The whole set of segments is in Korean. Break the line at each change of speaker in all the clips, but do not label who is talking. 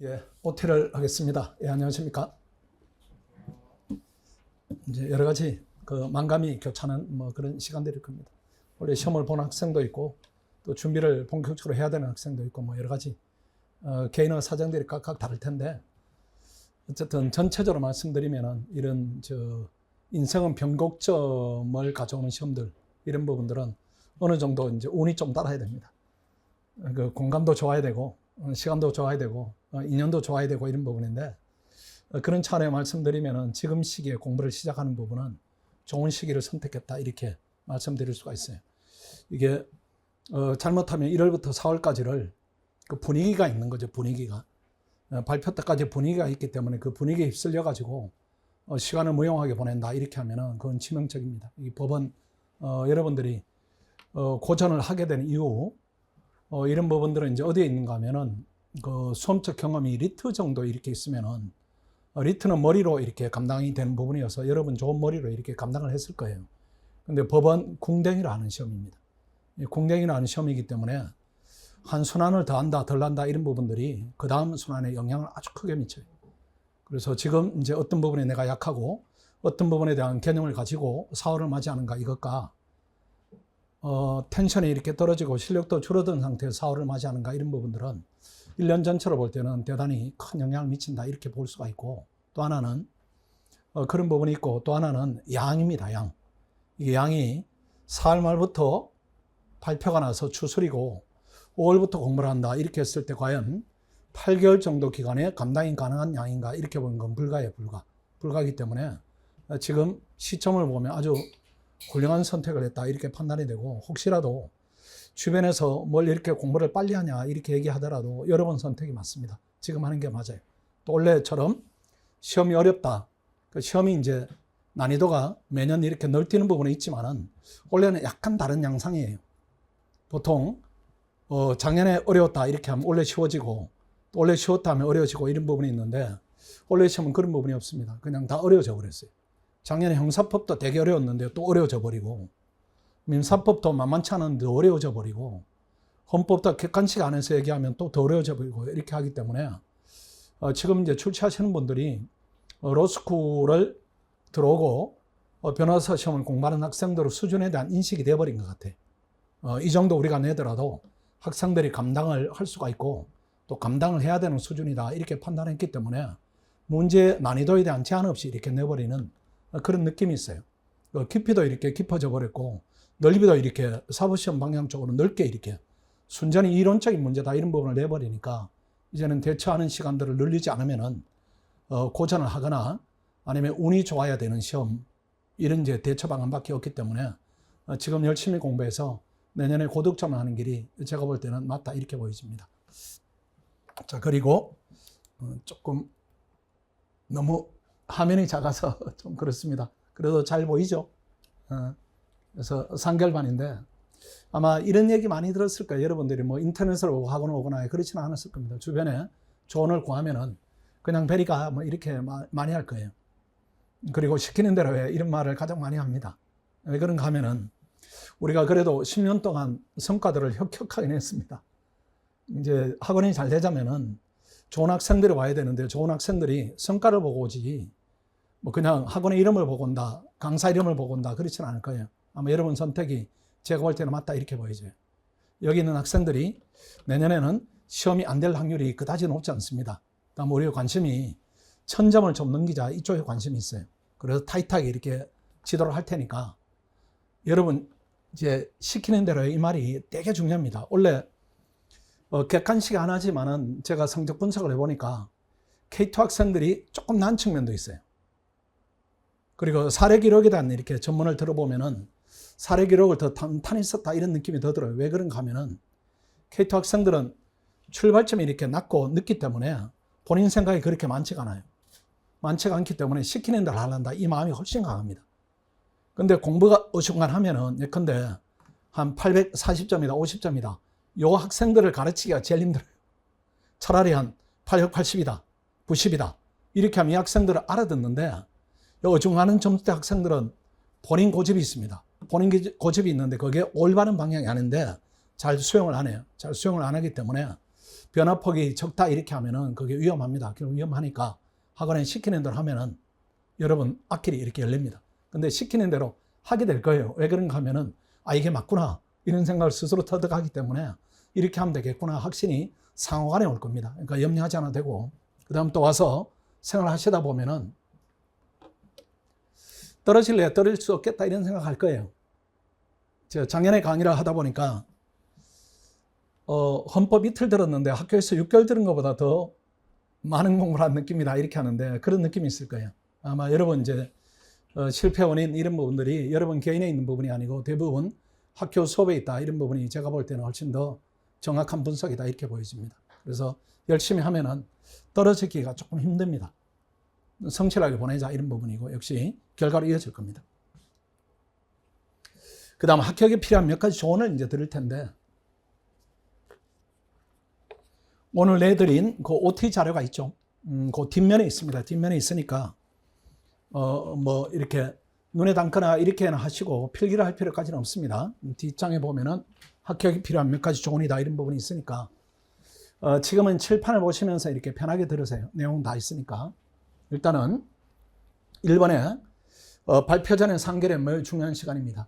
예, OT를 하겠습니다. 예, 안녕하십니까. 이제 여러 가지 만감이 교차하는 그런 시간들일 겁니다. 원래 시험을 본 학생도 있고, 또 준비를 본격적으로 해야 되는 학생도 있고, 여러 가지, 개인의 사정들이 각각 다를 텐데, 어쨌든 전체적으로 말씀드리면은 이런 인생은 변곡점을 가져오는 시험들, 이런 부분들은 어느 정도 이제 운이 좀 따라야 됩니다. 그 공간도 좋아야 되고, 시간도 좋아야 되고, 인연도 좋아야 되고 이런 부분인데, 그런 차원에 말씀드리면은 지금 시기에 공부를 시작하는 부분은 좋은 시기를 선택했다 이렇게 말씀드릴 수가 있어요. 이게 잘못하면 1월부터 4월까지를 그 분위기가 있는 거죠. 분위기가 발표 때까지 분위기가 있기 때문에 그 분위기에 휩쓸려 가지고 시간을 무용하게 보낸다 이렇게 하면은 그건 치명적입니다. 이 법은 여러분들이 고전을 하게 된 이후 이런 부분들은 이제 어디에 있는가 하면은 그 수험적 경험이 리트 정도 이렇게 있으면은 리트는 머리로 이렇게 감당이 되는 부분이어서 여러분 좋은 머리로 이렇게 감당을 했을 거예요. 근데 법은 궁뎅이로 하는 시험입니다. 궁뎅이로 하는 시험이기 때문에 한 순환을 더한다, 덜한다 이런 부분들이 그 다음 순환에 영향을 아주 크게 미쳐요. 그래서 지금 이제 어떤 부분에 내가 약하고 어떤 부분에 대한 개념을 가지고 4월을 맞이하는가 이것과 텐션이 이렇게 떨어지고 실력도 줄어든 상태에서 4월을 맞이하는가 이런 부분들은 1년 전체로 볼 때는 대단히 큰 영향을 미친다 이렇게 볼 수가 있고, 또 하나는 그런 부분이 있고, 또 하나는 양입니다. 양. 이게 양이 4월 말부터 발표가 나서 추수리고 5월부터 공부를 한다 이렇게 했을 때 과연 8개월 정도 기간에 감당이 가능한 양인가 이렇게 보는 건 불가예요. 불가이기 때문에 지금 시점을 보면 아주 훌륭한 선택을 했다 이렇게 판단이 되고, 혹시라도 주변에서 뭘 이렇게 공부를 빨리 하냐 이렇게 얘기하더라도 여러분 선택이 맞습니다. 지금 하는 게 맞아요. 또 원래처럼 시험이 어렵다. 그 시험이 이제 난이도가 매년 이렇게 널뛰는 부분이 있지만은 원래는 약간 다른 양상이에요. 보통 작년에 어려웠다 이렇게 하면 올해 쉬워지고, 또 올해 쉬웠다 하면 어려워지고 이런 부분이 있는데, 올해 시험은 그런 부분이 없습니다. 그냥 다 어려워져 버렸어요. 작년에 형사법도 되게 어려웠는데 또 어려워져 버리고, 민사법도 만만치 않은데 어려워져 버리고, 헌법도 객관식 안에서 얘기하면 또 더 어려워져 버리고 이렇게 하기 때문에 지금 이제 출제하시는 분들이 로스쿨을 들어오고 변호사 시험을 공부하는 학생들의 수준에 대한 인식이 돼버린 것 같아요. 이 정도 우리가 내더라도 학생들이 감당을 할 수가 있고 또 감당을 해야 되는 수준이다 이렇게 판단했기 때문에 문제 난이도에 대한 제한 없이 이렇게 내버리는 그런 느낌이 있어요. 깊이도 이렇게 깊어져 버렸고 넓이도 이렇게 사법시험 방향 쪽으로 넓게 이렇게 순전히 이론적인 문제다 이런 부분을 내버리니까 이제는 대처하는 시간들을 늘리지 않으면은 고전을 하거나 아니면 운이 좋아야 되는 시험 이런 이제 대처 방안밖에 없기 때문에 지금 열심히 공부해서 내년에 고득점을 하는 길이 제가 볼 때는 맞다 이렇게 보여집니다. 자, 그리고 조금 너무 화면이 작아서 좀 그렇습니다. 그래도 잘 보이죠? 그래서 3개월반인데 아마 이런 얘기 많이 들었을 거예요. 여러분들이 뭐 인터넷으로 학원 오거나 그렇지는 않았을 겁니다. 주변에 조언을 구하면은 그냥 베리가 뭐 이렇게 많이 할 거예요. 그리고 시키는 대로 해 이런 말을 가장 많이 합니다. 왜 그런가 하면은 우리가 그래도 10년 동안 성과들을 혁혁하게 냈습니다. 이제 학원이 잘 되자면은 좋은 학생들이 와야 되는데 좋은 학생들이 성과를 보고 오지 뭐 그냥 학원의 이름을 보고 온다, 강사 이름을 보고 온다 그렇지는 않을 거예요. 아마 여러분 선택이 제가 볼 때는 맞다 이렇게 보여져요. 여기 있는 학생들이 내년에는 시험이 안 될 확률이 그다지 높지 않습니다. 그다음 우리의 관심이 1000점을 좀 넘기자 이쪽에 관심이 있어요. 그래서 타이트하게 이렇게 지도를 할 테니까 여러분 이제 시키는 대로 이 말이 되게 중요합니다. 원래 객관식 안 하지만은 제가 성적 분석을 해보니까 K2 학생들이 조금 난 측면도 있어요. 그리고 사례 기록에 대한 이렇게 전문을 들어보면은 사례 기록을 더 탄탄히 썼다 이런 느낌이 더 들어요. 왜 그런가 하면은 K2 학생들은 출발점이 이렇게 낮고 늦기 때문에 본인 생각이 그렇게 많지가 않아요. 많지가 않기 때문에 시키는 대로 하란다 이 마음이 훨씬 강합니다. 근데 공부가 어중간하면은 예컨대 한 840점이다 50점이다 요 학생들을 가르치기가 제일 힘들어요. 차라리 한 880이다 90이다 이렇게 하면 이 학생들을 알아듣는데 어중간한 점수대 학생들은 본인 고집이 있습니다. 본인 고집이 있는데 그게 올바른 방향이 아닌데 잘 수용을 안 해요. 잘 수용을 안 하기 때문에 변화폭이 적다 이렇게 하면은 그게 위험합니다. 위험하니까 학원에 시키는 대로 하면은 여러분 앞길이 이렇게 열립니다. 근데 시키는 대로 하게 될 거예요. 왜 그런가 하면은 이게 맞구나 이런 생각을 스스로 터득하기 때문에 이렇게 하면 되겠구나 확신이 상호간에 올 겁니다. 그러니까 염려하지 않아도 되고, 그 다음 또 와서 생활하시다 보면은 떨어질래 떨어질 수 없겠다 이런 생각할 거예요. 제가 작년에 강의를 하다 보니까 헌법 이틀 들었는데 학교에서 6개월 들은 것보다 더 많은 공부를 한 느낌이다 이렇게 하는데 그런 느낌이 있을 거예요. 아마 여러분 이제 실패 원인 이런 부분들이 여러분 개인에 있는 부분이 아니고 대부분 학교 수업에 있다 이런 부분이 제가 볼 때는 훨씬 더 정확한 분석이다 이렇게 보여집니다. 그래서 열심히 하면은 떨어지기가 조금 힘듭니다. 성실하게 보내자 이런 부분이고 역시 결과로 이어질 겁니다. 그 다음 합격에 필요한 몇 가지 조언을 이제 드릴 텐데, 오늘 내드린 그 OT 자료가 있죠. 그 뒷면에 있습니다. 뒷면에 있으니까 뭐 이렇게 눈에 담거나 이렇게나 하시고 필기를 할 필요까지는 없습니다. 뒷장에 보면은 합격이 필요한 몇 가지 조언이다 이런 부분이 있으니까 지금은 칠판을 보시면서 이렇게 편하게 들으세요. 내용 다 있으니까. 일단은 1번에 발표 전에 상결이 매우 중요한 시간입니다.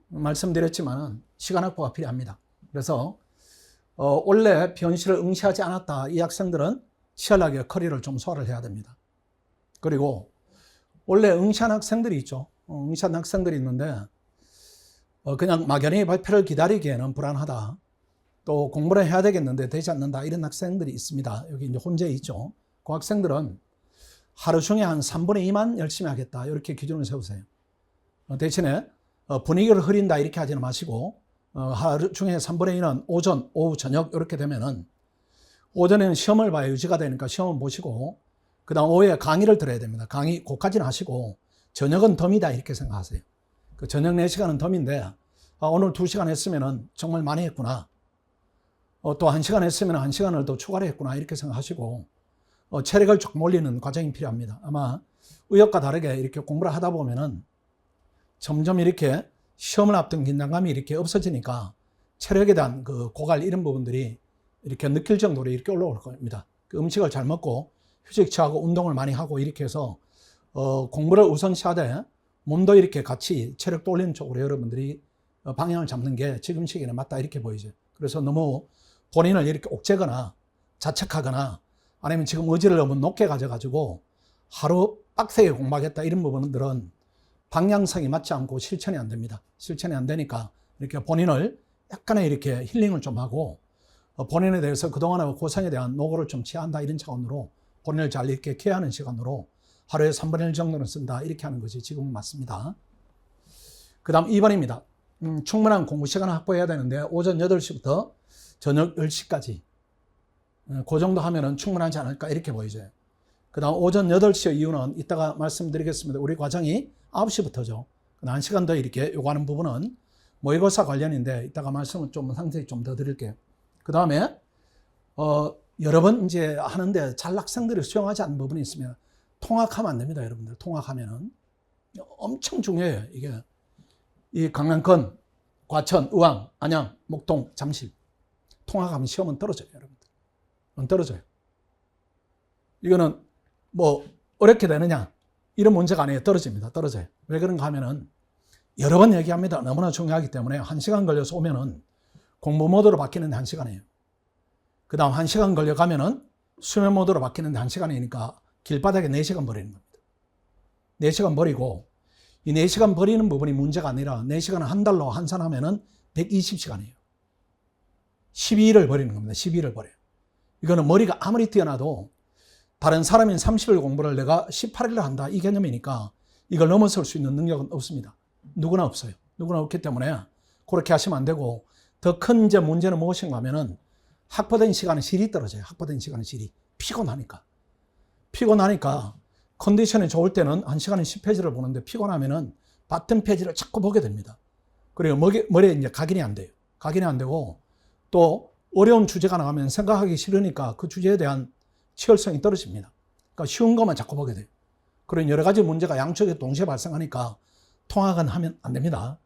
말씀드렸지만 시간 확보가 필요합니다. 그래서 원래 변시를 응시하지 않았다 이 학생들은 시원하게 커리어를 좀 소화를 해야 됩니다. 그리고 원래 응시한 학생들이 있죠. 응시한 학생들이 있는데 그냥 막연히 발표를 기다리기에는 불안하다. 또 공부를 해야 되겠는데 되지 않는다. 이런 학생들이 있습니다. 여기 이제 혼재 있죠. 그 학생들은 하루 중에 한 3분의 2만 열심히 하겠다. 이렇게 기준을 세우세요. 대신에 분위기를 흐린다. 이렇게 하지는 마시고 하루 중에 3분의 2는 오전, 오후, 저녁 이렇게 되면은 오전에는 시험을 봐야 유지가 되니까 시험을 보시고 그 다음 오후에 강의를 들어야 됩니다. 강의 그까지는 하시고 저녁은 덤이다 이렇게 생각하세요. 그 저녁 4시간은 덤인데 오늘 2시간 했으면 정말 많이 했구나. 또 1시간 했으면 1시간을 더 추가로 했구나 이렇게 생각하시고 체력을 조금 올리는 과정이 필요합니다. 아마 의역과 다르게 이렇게 공부를 하다 보면은 점점 이렇게 시험을 앞둔 긴장감이 이렇게 없어지니까 체력에 대한 그 고갈 이런 부분들이 이렇게 느낄 정도로 이렇게 올라올 겁니다. 그 음식을 잘 먹고 휴식 취하고 운동을 많이 하고 이렇게 해서 공부를 우선시하되 몸도 이렇게 같이 체력도 올리는 쪽으로 여러분들이 방향을 잡는 게 지금 시기에는 맞다 이렇게 보이죠. 그래서 너무 본인을 이렇게 옥죄거나 자책하거나 아니면 지금 의지를 너무 높게 가져가지고 하루 빡세게 공부하겠다 이런 부분들은 방향성이 맞지 않고 실천이 안 됩니다. 실천이 안 되니까 이렇게 본인을 약간의 이렇게 힐링을 좀 하고 본인에 대해서 그동안의 고생에 대한 노고를 좀 취한다 이런 차원으로 본인을 잘 이렇게 케어하는 시간으로 하루에 3분의 1 정도는 쓴다 이렇게 하는 것이 지금은 맞습니다. 그 다음 2번입니다. 충분한 공부 시간을 확보해야 되는데 오전 8시부터 저녁 10시까지 그 정도 하면은 충분하지 않을까 이렇게 보이죠. 그 다음 오전 8시 이유는 이따가 말씀드리겠습니다. 우리 과정이 9시부터죠. 1시간 더 이렇게 요구하는 부분은 모의고사 관련인데 이따가 말씀을 좀 상세히 좀 더 드릴게요. 그 다음에 여러 번 이제 하는데 잘 학생들이 수용하지 않는 부분이 있으면 통학하면 안 됩니다. 여러분들 통학하면은 엄청 중요해요. 이게 이 강남권, 과천, 의왕, 안양, 목동, 잠실 통학하면 시험은 떨어져요. 여러분들 떨어져요. 이거는 뭐 어렵게 되느냐 이런 문제가 아니에요. 떨어집니다. 떨어져요. 왜 그런가 하면은 여러 번 얘기합니다. 너무나 중요하기 때문에 1시간 걸려서 오면은 공부 모드로 바뀌는데 1시간이에요. 그 다음 1시간 걸려가면은 수면 모드로 바뀌는데 1시간이니까 길바닥에 4시간 버리는 겁니다. 4시간 버리고 이 4시간 버리는 부분이 문제가 아니라 4시간을 한 달로 환산하면은 120시간이에요. 12일을 버리는 겁니다. 12일을 버려요. 이거는 머리가 아무리 뛰어나도 다른 사람인 30일 공부를 내가 18일을 한다 이 개념이니까 이걸 넘어설 수 있는 능력은 없습니다. 누구나 없어요. 누구나 없기 때문에 그렇게 하시면 안 되고 더 큰 이제 문제는 무엇인가 하면은 확보된 시간은 질이 떨어져요. 확보된 시간은 질이 피곤하니까 컨디션이 좋을 때는 1시간에 10페이지를 보는데 피곤하면은 같은 페이지를 자꾸 보게 됩니다. 그리고 머리에 이제 각인이 안 돼요. 각인이 안 되고 또 어려운 주제가 나가면 생각하기 싫으니까 그 주제에 대한 치열성이 떨어집니다. 그러니까 쉬운 것만 자꾸 보게 돼요. 그런 여러 가지 문제가 양쪽에 동시에 발생하니까 통학은 하면 안 됩니다.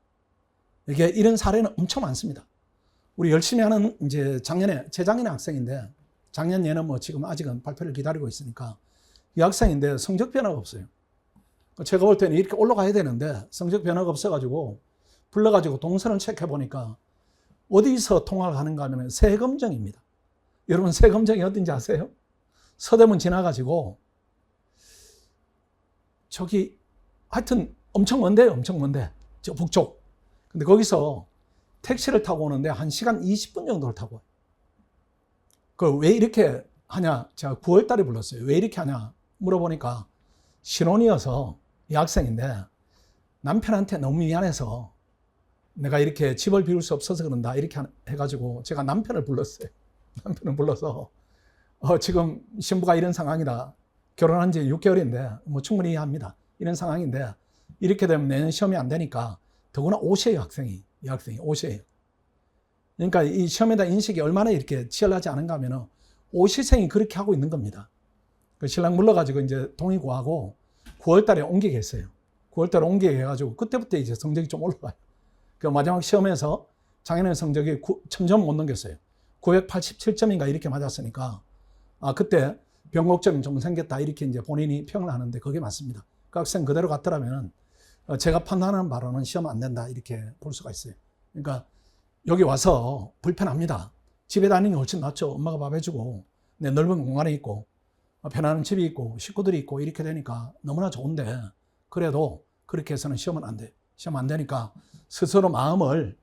이게 이런 사례는 엄청 많습니다. 우리 열심히 하는 이제 재작년에 학생인데 작년 얘는 뭐 지금 아직은 발표를 기다리고 있으니까 이 학생인데 성적 변화가 없어요. 제가 볼 때는 이렇게 올라가야 되는데 성적 변화가 없어가지고 불러가지고 동선을 체크해 보니까 어디서 통화를 하는가 하면 세검정입니다. 여러분 세검정이 어딘지 아세요? 서대문 지나가지고 저기 하여튼 엄청 먼데요. 엄청 먼데. 저 북쪽. 근데 거기서 택시를 타고 오는데 1시간 20분 정도를 타고 와요. 그 왜 이렇게 하냐? 제가 9월 달에 불렀어요. 왜 이렇게 하냐? 물어보니까 신혼이어서 이 학생인데 남편한테 너무 미안해서 내가 이렇게 집을 비울 수 없어서 그런다. 이렇게 해가지고 제가 남편을 불렀어요. 남편을 불러서 지금 신부가 이런 상황이다. 결혼한 지 6개월인데 뭐 충분히 이해합니다. 이런 상황인데 이렇게 되면 내년 시험이 안 되니까 더구나 옷이에요. 이 학생이 옷이에요. 그러니까 이 시험에다 인식이 얼마나 이렇게 치열하지 않은가 하면 옷시생이 그렇게 하고 있는 겁니다. 그 신랑 물러가지고 이제 동의 구하고 9월 달에 옮기게 했어요. 9월 달에 옮기게 해가지고 그때부터 이제 성적이 좀 올라가요. 그 마지막 시험에서 작년에 성적이 1000점 못 넘겼어요. 987점인가 이렇게 맞았으니까 그때 변곡점이 좀 생겼다 이렇게 이제 본인이 평을 하는데 그게 맞습니다. 그 학생 그대로 갔더라면 제가 판단하는 바로는 시험 안 된다 이렇게 볼 수가 있어요. 그러니까 여기 와서 불편합니다. 집에 다니는 게 훨씬 낫죠. 엄마가 밥 해주고 내 넓은 공간에 있고 편안한 집이 있고 식구들이 있고 이렇게 되니까 너무나 좋은데 그래도 그렇게 해서는 시험은 안 돼. 시험 안 되니까 스스로 마음을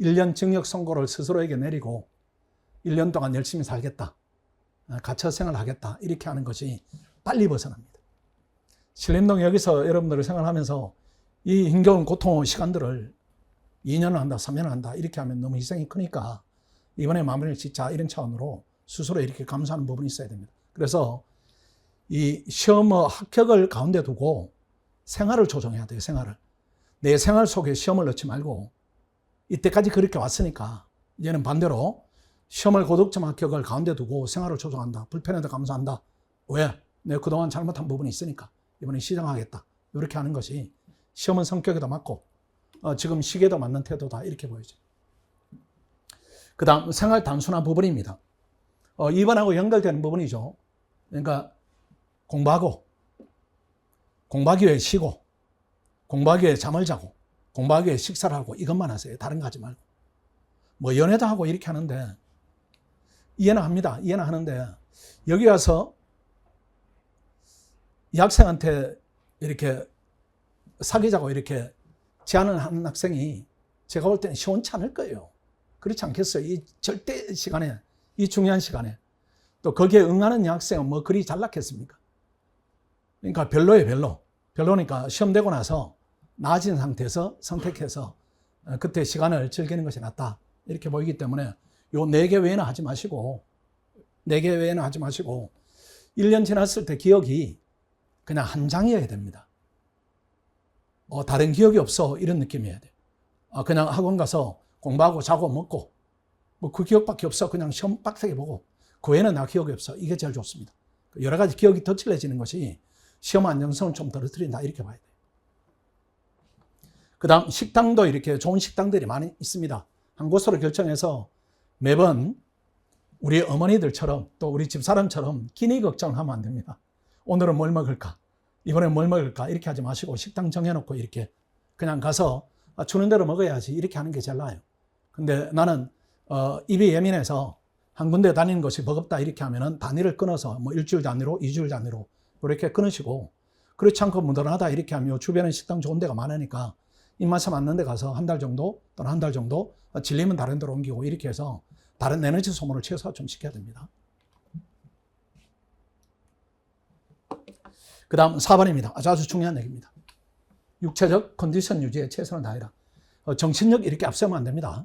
1년 징역 선고를 스스로에게 내리고 1년 동안 열심히 살겠다. 가처생활을 하겠다. 이렇게 하는 것이 빨리 벗어납니다. 신림동 여기서 여러분들을 생활하면서 이 힘겨운 고통의 시간들을 2년을 한다, 3년을 한다 이렇게 하면 너무 희생이 크니까 이번에 마무리를 짓자 이런 차원으로 스스로 이렇게 감수하는 부분이 있어야 됩니다. 그래서 이 시험의 합격을 가운데 두고 생활을 조정해야 돼요. 생활을. 내 생활 속에 시험을 넣지 말고 이때까지 그렇게 왔으니까 이제는 반대로 시험을 고득점 합격을 가운데 두고 생활을 조정한다. 불편해도 감수한다. 왜? 내가 그동안 잘못한 부분이 있으니까 이번에 시정하겠다. 이렇게 하는 것이 시험은 성격에도 맞고 지금 시기에도 맞는 태도다 이렇게 보여져요. 그 다음 생활 단순화 부분입니다. 2번하고 연결되는 부분이죠. 그러니까 공부하기 위해 쉬고 공부하기 위해 잠을 자고 공부하기 위해 식사를 하고 이것만 하세요. 다른 거 하지 말고. 뭐 연애도 하고 이렇게 하는데 이해는 합니다. 이해는 하는데 여기 와서 이 학생한테 이렇게 사귀자고 이렇게 제안을 하는 학생이 제가 볼 때는 시원치 않을 거예요. 그렇지 않겠어요? 이 절대 시간에, 이 중요한 시간에. 또 거기에 응하는 여학생은 뭐 그리 잘났겠습니까? 그러니까 별로예요, 별로. 별로니까 시험 되고 나서 나아진 상태에서 선택해서 그때 시간을 즐기는 것이 낫다. 이렇게 보이기 때문에 요 4개 외에는 하지 마시고 4개 외에는 하지 마시고 1년 지났을 때 기억이 그냥 한 장이어야 됩니다. 다른 기억이 없어 이런 느낌이어야 돼요. 그냥 학원 가서 공부하고 자고 먹고 뭐 그 기억밖에 없어. 그냥 시험 빡세게 보고 그 외에는 나 기억이 없어. 이게 제일 좋습니다. 여러 가지 기억이 덧칠해지는 것이 시험 안정성을 좀 떨어뜨린다 이렇게 봐야 돼요. 그 다음 식당도 이렇게 좋은 식당들이 많이 있습니다. 한 곳으로 결정해서 매번 우리 어머니들처럼 또 우리 집사람처럼 끼니 걱정을 하면 안 됩니다. 오늘은 뭘 먹을까? 이번엔 뭘 먹을까? 이렇게 하지 마시고 식당 정해놓고 이렇게 그냥 가서 주는 대로 먹어야지 이렇게 하는 게 제일 나아요. 근데 나는 입이 예민해서 한 군데 다니는 것이 버겁다 이렇게 하면은 단위를 끊어서 뭐 일주일 단위로 2주일 단위로 이렇게 끊으시고 그렇지 않고 무던하다 이렇게 하면 주변에 식당 좋은 데가 많으니까 입맛에 맞는 데 가서 한 달 정도 또는 한 달 정도 질리면 다른 데로 옮기고 이렇게 해서 다른 에너지 소모를 최소화 좀 시켜야 됩니다. 그 다음 4번입니다. 아주 중요한 얘기입니다. 육체적 컨디션 유지에 최선을 다해라. 정신력 이렇게 앞세우면 안 됩니다.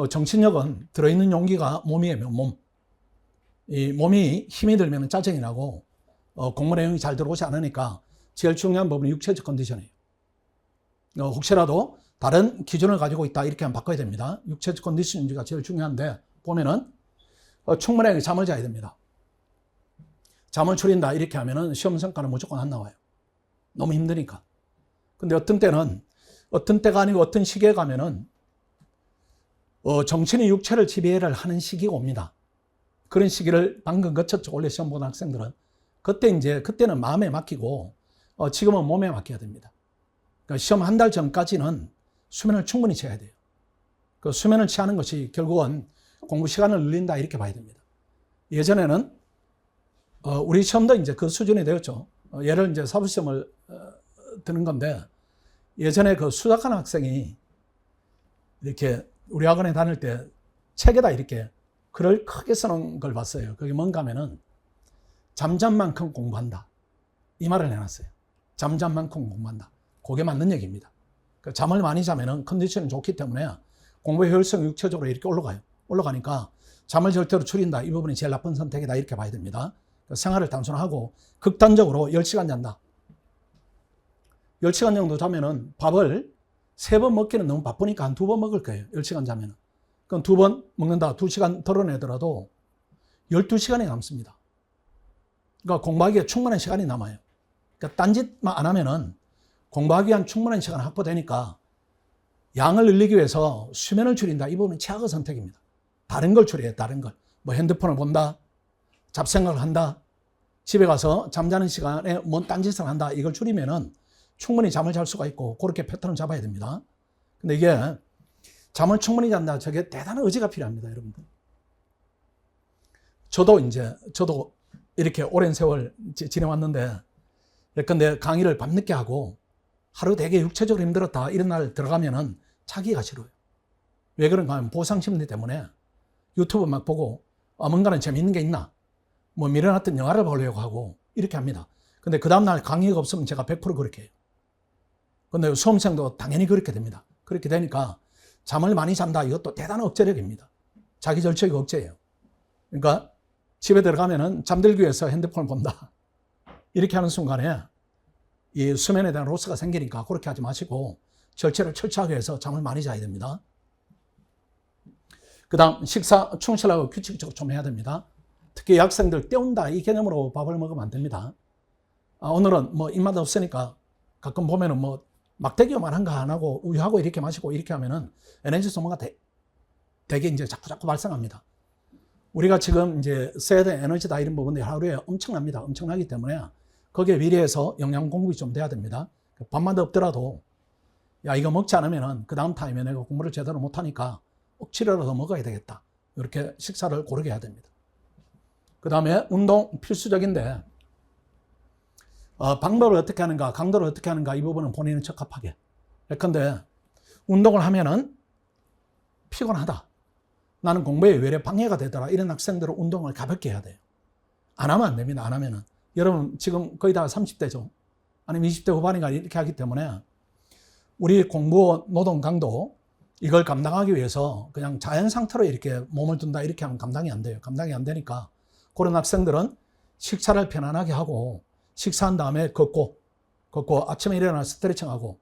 정신력은 들어있는 용기가 몸이에요. 몸. 이 몸이 힘이 들면 짜증이 나고 공부 내용이 잘 들어오지 않으니까 제일 중요한 부분은 육체적 컨디션이에요. 혹시라도 다른 기준을 가지고 있다 이렇게 하면 바꿔야 됩니다. 육체적 컨디션 유지가 제일 중요한데 보면은 충분하게 잠을 자야 됩니다. 잠을 줄인다 이렇게 하면은 시험 성과는 무조건 안 나와요. 너무 힘드니까. 근데 어떤 때가 아니고 어떤 시기에 가면은 정신이 육체를 지배를 하는 시기가 옵니다. 그런 시기를 방금 거쳤죠. 원래 시험 보는 학생들은. 그때는 마음에 맡기고, 지금은 몸에 맡겨야 됩니다. 그러니까 시험 한 달 전까지는 수면을 충분히 취해야 돼요. 그 수면을 취하는 것이 결국은 공부 시간을 늘린다, 이렇게 봐야 됩니다. 예전에는, 우리 시험도 이제 그 수준이 되었죠. 예를 이제 사법시험을 드는 건데, 예전에 그 수작하는 학생이 이렇게 우리 학원에 다닐 때 책에다 이렇게 글을 크게 쓰는 걸 봤어요. 그게 뭔가 하면은 잠잠만큼 공부한다, 이 말을 해놨어요. 잠잠만큼 공부한다. 그게 맞는 얘기입니다. 잠을 많이 자면은 컨디션이 좋기 때문에 공부의 효율성이 육체적으로 이렇게 올라가요. 올라가니까 잠을 절대로 줄인다, 이 부분이 제일 나쁜 선택이다, 이렇게 봐야 됩니다. 생활을 단순하고 극단적으로 10시간 잔다. 10시간 정도 자면은 밥을 3번 먹기는 너무 바쁘니까 한 2번 먹을 거예요. 10시간 자면은. 그럼 2번 먹는다. 2시간 덜어내더라도 12시간이 남습니다. 그러니까 공부하기에 충분한 시간이 남아요. 그러니까 딴짓만 안 하면은 공부하기 위한 충분한 시간 확보되니까 양을 늘리기 위해서 수면을 줄인다, 이 부분은 최악의 선택입니다. 다른 걸 줄여요. 다른 걸. 뭐 핸드폰을 본다, 잡생각을 한다, 집에 가서 잠자는 시간에 뭔 딴짓을 한다, 이걸 줄이면은 충분히 잠을 잘 수가 있고, 그렇게 패턴을 잡아야 됩니다. 근데 이게 잠을 충분히 잔다, 저게 대단한 의지가 필요합니다, 여러분들. 저도 이렇게 오랜 세월 지내왔는데, 근데 강의를 밤늦게 하고 하루 되게 육체적으로 힘들었다, 이런 날 들어가면은 자기가 싫어요. 왜 그런가 하면 보상심리 때문에 유튜브 막 보고 뭔가는 재밌는 게 있나, 뭐 밀어놨던 영화를 보려고 하고 이렇게 합니다. 근데 그 다음날 강의가 없으면 제가 100% 그렇게 해요. 근데 수험생도 당연히 그렇게 됩니다. 그렇게 되니까 잠을 많이 잔다, 이것도 대단한 억제력입니다. 자기 절책이 억제예요. 그러니까 집에 들어가면은 잠들기 위해서 핸드폰을 본다, 이렇게 하는 순간에 이 수면에 대한 로스가 생기니까 그렇게 하지 마시고 절제를 철저하게 해서 잠을 많이 자야 됩니다. 그 다음 식사 충실하고 규칙적으로 좀 해야 됩니다. 특히 학생들 때운다, 이 개념으로 밥을 먹으면 안 됩니다. 오늘은 뭐 입맛 없으니까 가끔 보면은 뭐 막대기만 한 거 안 하고 우유하고 이렇게 마시고 이렇게 하면은 에너지 소모가 되게 이제 자꾸 발생합니다. 우리가 지금 이제 써야 되는 에너지다, 이런 부분들이 하루에 엄청납니다. 엄청나기 때문에 거기에 비례해서 영양 공급이 좀 돼야 됩니다. 밥만 없더라도 야, 이거 먹지 않으면은 그 다음 타임에 내가 공부를 제대로 못하니까 억지로라도 먹어야 되겠다, 이렇게 식사를 고르게 해야 됩니다. 그 다음에 운동 필수적인데, 방법을 어떻게 하는가, 강도를 어떻게 하는가, 이 부분은 본인은 적합하게. 예컨대 운동을 하면은 피곤하다, 나는 공부에 외래 방해가 되더라, 이런 학생들은 운동을 가볍게 해야 돼요. 안 하면 안 됩니다. 안 하면은. 여러분 지금 거의 다 30대죠. 아니면 20대 후반인가 이렇게 하기 때문에 우리 공부 노동 강도, 이걸 감당하기 위해서 그냥 자연 상태로 이렇게 몸을 둔다, 이렇게 하면 감당이 안 돼요. 감당이 안 되니까 그런 학생들은 식사를 편안하게 하고, 식사한 다음에 걷고 아침에 일어나 스트레칭하고,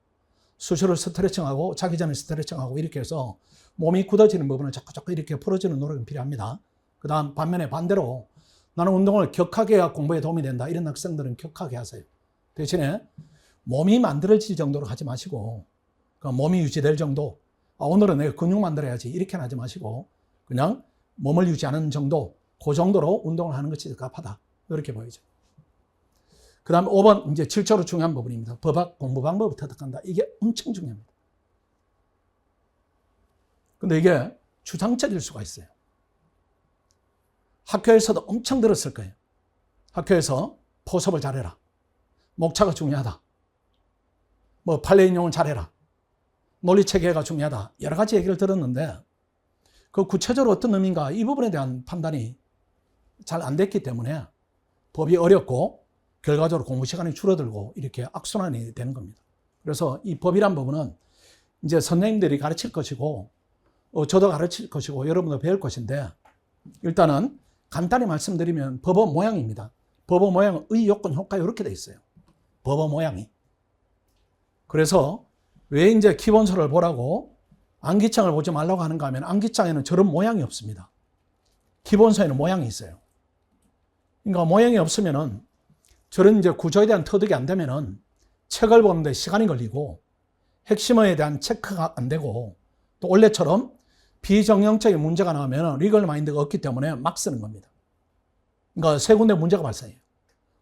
수시로 스트레칭하고, 자기 전에 스트레칭하고, 이렇게 해서 몸이 굳어지는 부분을 자꾸 이렇게 풀어주는 노력이 필요합니다. 그 다음 반면에 반대로 나는 운동을 격하게 해야 공부에 도움이 된다, 이런 학생들은 격하게 하세요. 대신에 몸이 만들어질 정도로 하지 마시고, 몸이 유지될 정도, 오늘은 내가 근육 만들어야지, 이렇게는 하지 마시고 그냥 몸을 유지하는 정도, 그 정도로 운동을 하는 것이 적합하다, 이렇게 보이죠. 그 다음 5번 이제 질적으로 중요한 부분입니다. 법학 공부 방법을 터득한다. 이게 엄청 중요합니다. 근데 이게 주장적일 수가 있어요. 학교에서도 엄청 들었을 거예요. 학교에서 포섭을 잘해라, 목차가 중요하다, 뭐 판례 인용을 잘해라, 논리체계가 중요하다, 여러 가지 얘기를 들었는데 그 구체적으로 어떤 의미인가, 이 부분에 대한 판단이 잘 안 됐기 때문에 법이 어렵고 결과적으로 공부 시간이 줄어들고 이렇게 악순환이 되는 겁니다. 그래서 이 법이란 부분은 이제 선생님들이 가르칠 것이고, 저도 가르칠 것이고, 여러분도 배울 것인데, 일단은 간단히 말씀드리면 법의 모양입니다. 법의 모양은 의, 요건, 효과, 이렇게 돼 있어요. 법의 모양이. 그래서 왜 이제 기본서를 보라고 암기장을 보지 말라고 하는가 하면, 암기장에는 저런 모양이 없습니다. 기본서에는 모양이 있어요. 그러니까 모양이 없으면은 저런 이제 구조에 대한 터득이 안 되면은 책을 보는데 시간이 걸리고 핵심어에 대한 체크가 안 되고, 또 원래처럼 비정형적인 문제가 나오면 리걸 마인드가 없기 때문에 막 쓰는 겁니다. 그러니까 세 군데 문제가 발생해요.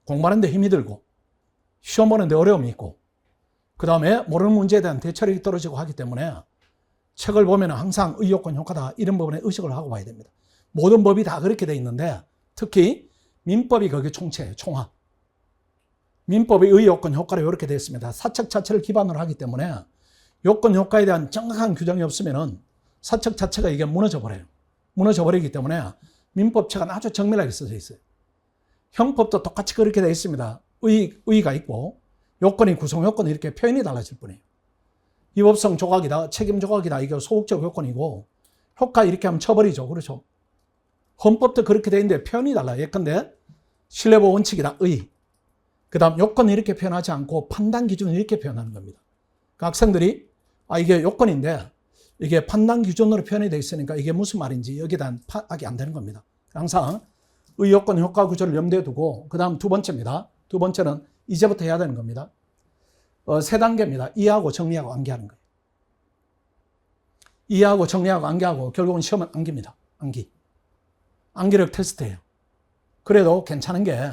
공부하는데 힘이 들고, 시험 보는데 어려움이 있고, 그 다음에 모르는 문제에 대한 대처력이 떨어지고 하기 때문에 책을 보면 항상 의요건 효과다 이런 부분에 의식을 하고 봐야 됩니다. 모든 법이 다 그렇게 돼 있는데 특히 민법이 거기에 총체예요. 총합. 민법의 의요건 효과로 이렇게 되어 있습니다. 사책 자체를 기반으로 하기 때문에 요건 효과에 대한 정확한 규정이 없으면은 사책 자체가 이게 무너져 버려요. 무너져 버리기 때문에 민법책은 아주 정밀하게 써져 있어요. 형법도 똑같이 그렇게 되어 있습니다. 의의가 있고 요건이 구성 요건이 이렇게 표현이 달라질 뿐이에요. 위법성 조각이다, 책임 조각이다, 이게 소극적 요건이고 효과 이렇게 하면 쳐버리죠. 그렇죠? 헌법도 그렇게 되어 있는데 표현이 달라요. 예컨대 신뢰보호 원칙이다, 의. 그 다음 요건을 이렇게 표현하지 않고 판단 기준을 이렇게 표현하는 겁니다. 그 학생들이 이게 요건인데 이게 판단 기준으로 표현이 되어 있으니까 이게 무슨 말인지 여기에 대한 파악이 안 되는 겁니다. 항상 의요건 효과 구조를 염두에 두고 그 다음 두 번째입니다. 두 번째는 이제부터 해야 되는 겁니다. 세 단계입니다. 이해하고 정리하고 암기하는 거예요. 이해하고 정리하고 암기하고 결국은 시험은 암기입니다. 암기. 암기력 테스트예요. 그래도 괜찮은 게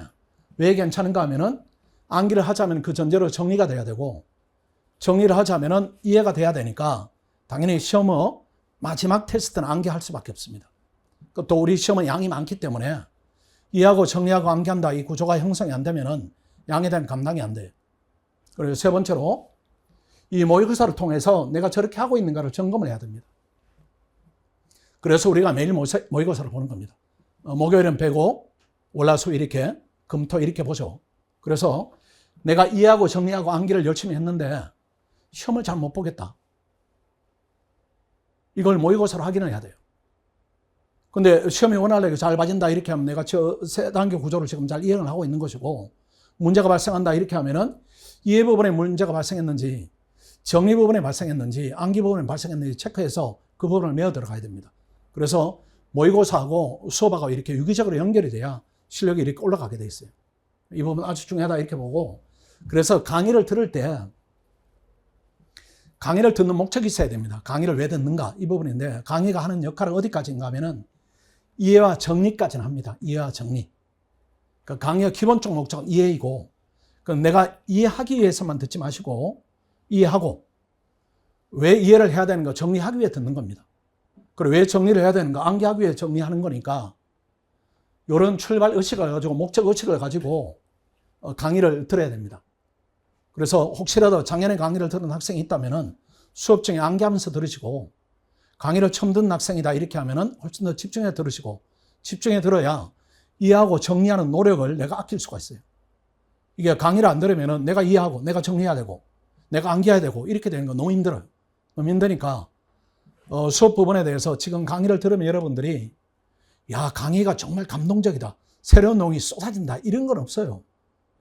왜 괜찮은가 하면은 암기를 하자면 그 전제로 정리가 돼야 되고 정리를 하자면은 이해가 돼야 되니까 당연히 시험의 마지막 테스트는 암기할 수밖에 없습니다. 또 우리 시험은 양이 많기 때문에 이해하고 정리하고 암기한다 이 구조가 형성이 안 되면은 양에 대한 감당이 안 돼요. 그리고 세 번째로 이 모의고사를 통해서 내가 저렇게 하고 있는가를 점검을 해야 됩니다. 그래서 우리가 매일 모의고사를 보는 겁니다. 목요일은 배고 월화수 이렇게 금토 이렇게 보죠. 그래서 내가 이해하고 정리하고 암기를 열심히 했는데 시험을 잘 못 보겠다. 이걸 모의고사로 확인을 해야 돼요. 근데 시험이 원활하게 잘 봐진다 이렇게 하면 내가 저 세 단계 구조를 지금 잘 이해를 하고 있는 것이고 문제가 발생한다 이렇게 하면은 이해 부분에 문제가 발생했는지 정리 부분에 발생했는지 암기 부분에 발생했는지 체크해서 그 부분을 메어 들어가야 됩니다. 그래서 모의고사하고 수업하고 이렇게 유기적으로 연결이 돼야 실력이 이렇게 올라가게 돼 있어요. 이 부분 아주 중요하다 이렇게 보고 그래서 강의를 들을 때 강의를 듣는 목적이 있어야 됩니다. 강의를 왜 듣는가 이 부분인데 강의가 하는 역할은 어디까지인가 하면은 이해와 정리까지는 합니다. 이해와 정리. 그러니까 강의의 기본적 목적은 이해이고 내가 이해하기 위해서만 듣지 마시고 이해하고 왜 이해를 해야 되는가 정리하기 위해 듣는 겁니다. 그리고 왜 정리를 해야 되는가 암기하기 위해 정리하는 거니까 이런 출발 의식을 가지고 목적 의식을 가지고 강의를 들어야 됩니다. 그래서 혹시라도 작년에 강의를 들은 학생이 있다면은 수업 중에 암기하면서 들으시고 강의를 처음 듣는 학생이다 이렇게 하면은 훨씬 더 집중해 들으시고 집중해 들어야 이해하고 정리하는 노력을 내가 아낄 수가 있어요. 이게 강의를 안 들으면은 내가 이해하고 내가 정리해야 되고 내가 암기해야 되고 이렇게 되는 거 너무 힘들어요. 너무 힘드니까 수업 부분에 대해서 지금 강의를 들으면 여러분들이 야 강의가 정말 감동적이다. 새로운 내용이 쏟아진다. 이런 건 없어요.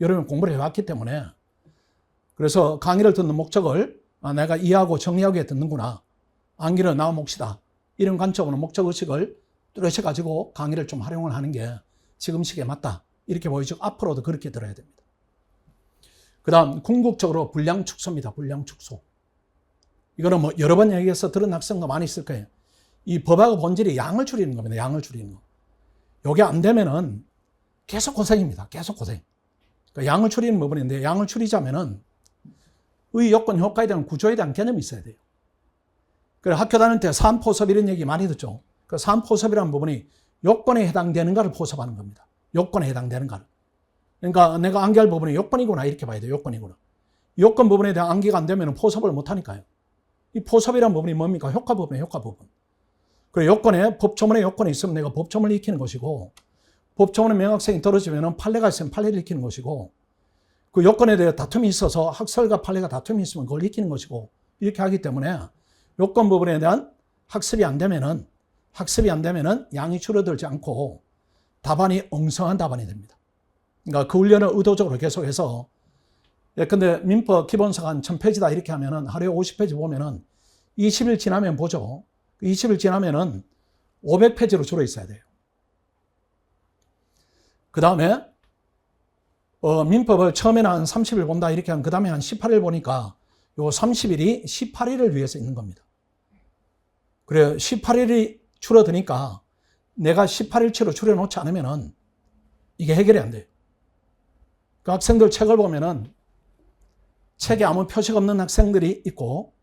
여러분 공부를 해왔기 때문에. 그래서 강의를 듣는 목적을 내가 이해하고 정리하기 위해 듣는구나. 암기는 나와 몫이다. 이런 관점으로 목적의식을 뚜렷이 가지고 강의를 좀 활용을 하는 게 지금 시기에 맞다. 이렇게 보여지고 앞으로도 그렇게 들어야 됩니다. 그 다음 궁극적으로 분량 축소입니다. 분량 축소. 이거는 뭐 여러 번 얘기해서 들은 학생도 많이 있을 거예요. 이 법하고 본질이 양을 줄이는 겁니다. 양을 줄이는 거. 이게 안 되면은 계속 고생입니다. 계속 고생. 그러니까 양을 줄이는 부분인데 양을 줄이자면은 의요건 효과에 대한 구조에 대한 개념이 있어야 돼요. 그래서 학교 다닐 때 사안포섭 이런 얘기 많이 듣죠. 그 사안포섭이라는 부분이 요건에 해당되는가를 포섭하는 겁니다. 요건에 해당되는가를. 그러니까 내가 암기할 부분이 요건이구나 이렇게 봐야 돼요. 요건이구나. 요건 부분에 대한 암기가 안 되면 포섭을 못 하니까요. 이 포섭이라는 부분이 뭡니까? 효과 부분이에요. 효과 부분. 그리고 요건에 법조문에 요건이 있으면 내가 법조문을 익히는 것이고 법조문에 명확성이 떨어지면 판례가 있으면 판례를 익히는 것이고 그 요건에 대해 다툼이 있어서 학설과 판례가 다툼이 있으면 그걸 익히는 것이고 이렇게 하기 때문에 요건 부분에 대한 학습이 안 되면은 양이 줄어들지 않고 답안이 엉성한 답안이 됩니다. 그러니까 그 훈련을 의도적으로 계속해서 근데 민법 기본서가 한 1000페이지다 이렇게 하면은 하루에 50페이지 보면은 20일 지나면 보죠. 20일 지나면은 500페이지로 줄어 있어야 돼요. 그 다음에 민법을 처음에는 한 30일 본다 이렇게 하면 그 다음에 한 18일 보니까 요 30일이 18일을 위해서 있는 겁니다. 그래 18일이 줄어드니까 내가 18일치로 줄여놓지 않으면은 이게 해결이 안 돼요. 그 학생들 책을 보면은 책에 아무 표시가 없는 학생들이 있고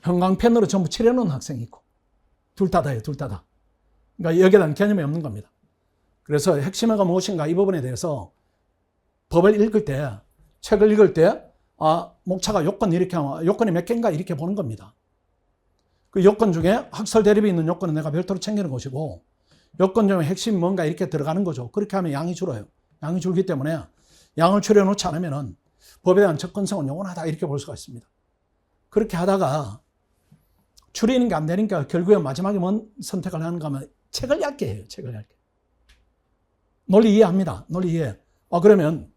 형광펜으로 전부 칠해놓은 학생이 있고 둘 다다예요. 둘 다다. 그러니까 여기에 대한 개념이 없는 겁니다. 그래서 핵심어가 무엇인가 이 부분에 대해서 법을 읽을 때 책을 읽을 때 목차가 요건 이렇게 하면 요건이 몇 개인가 이렇게 보는 겁니다. 그 요건 중에 학설 대립이 있는 요건은 내가 별도로 챙기는 것이고 요건 중에 핵심이 뭔가 이렇게 들어가는 거죠. 그렇게 하면 양이 줄어요. 양이 줄기 때문에 양을 줄여놓지 않으면은 법에 대한 접근성은 영원하다 이렇게 볼 수가 있습니다. 그렇게 하다가 줄이는 게 안 되니까 결국에 마지막에 뭔 선택을 하는가 하면 책을 얇게 해요. 책을 얇게. 논리 이해합니다. 논리 이해. 그러면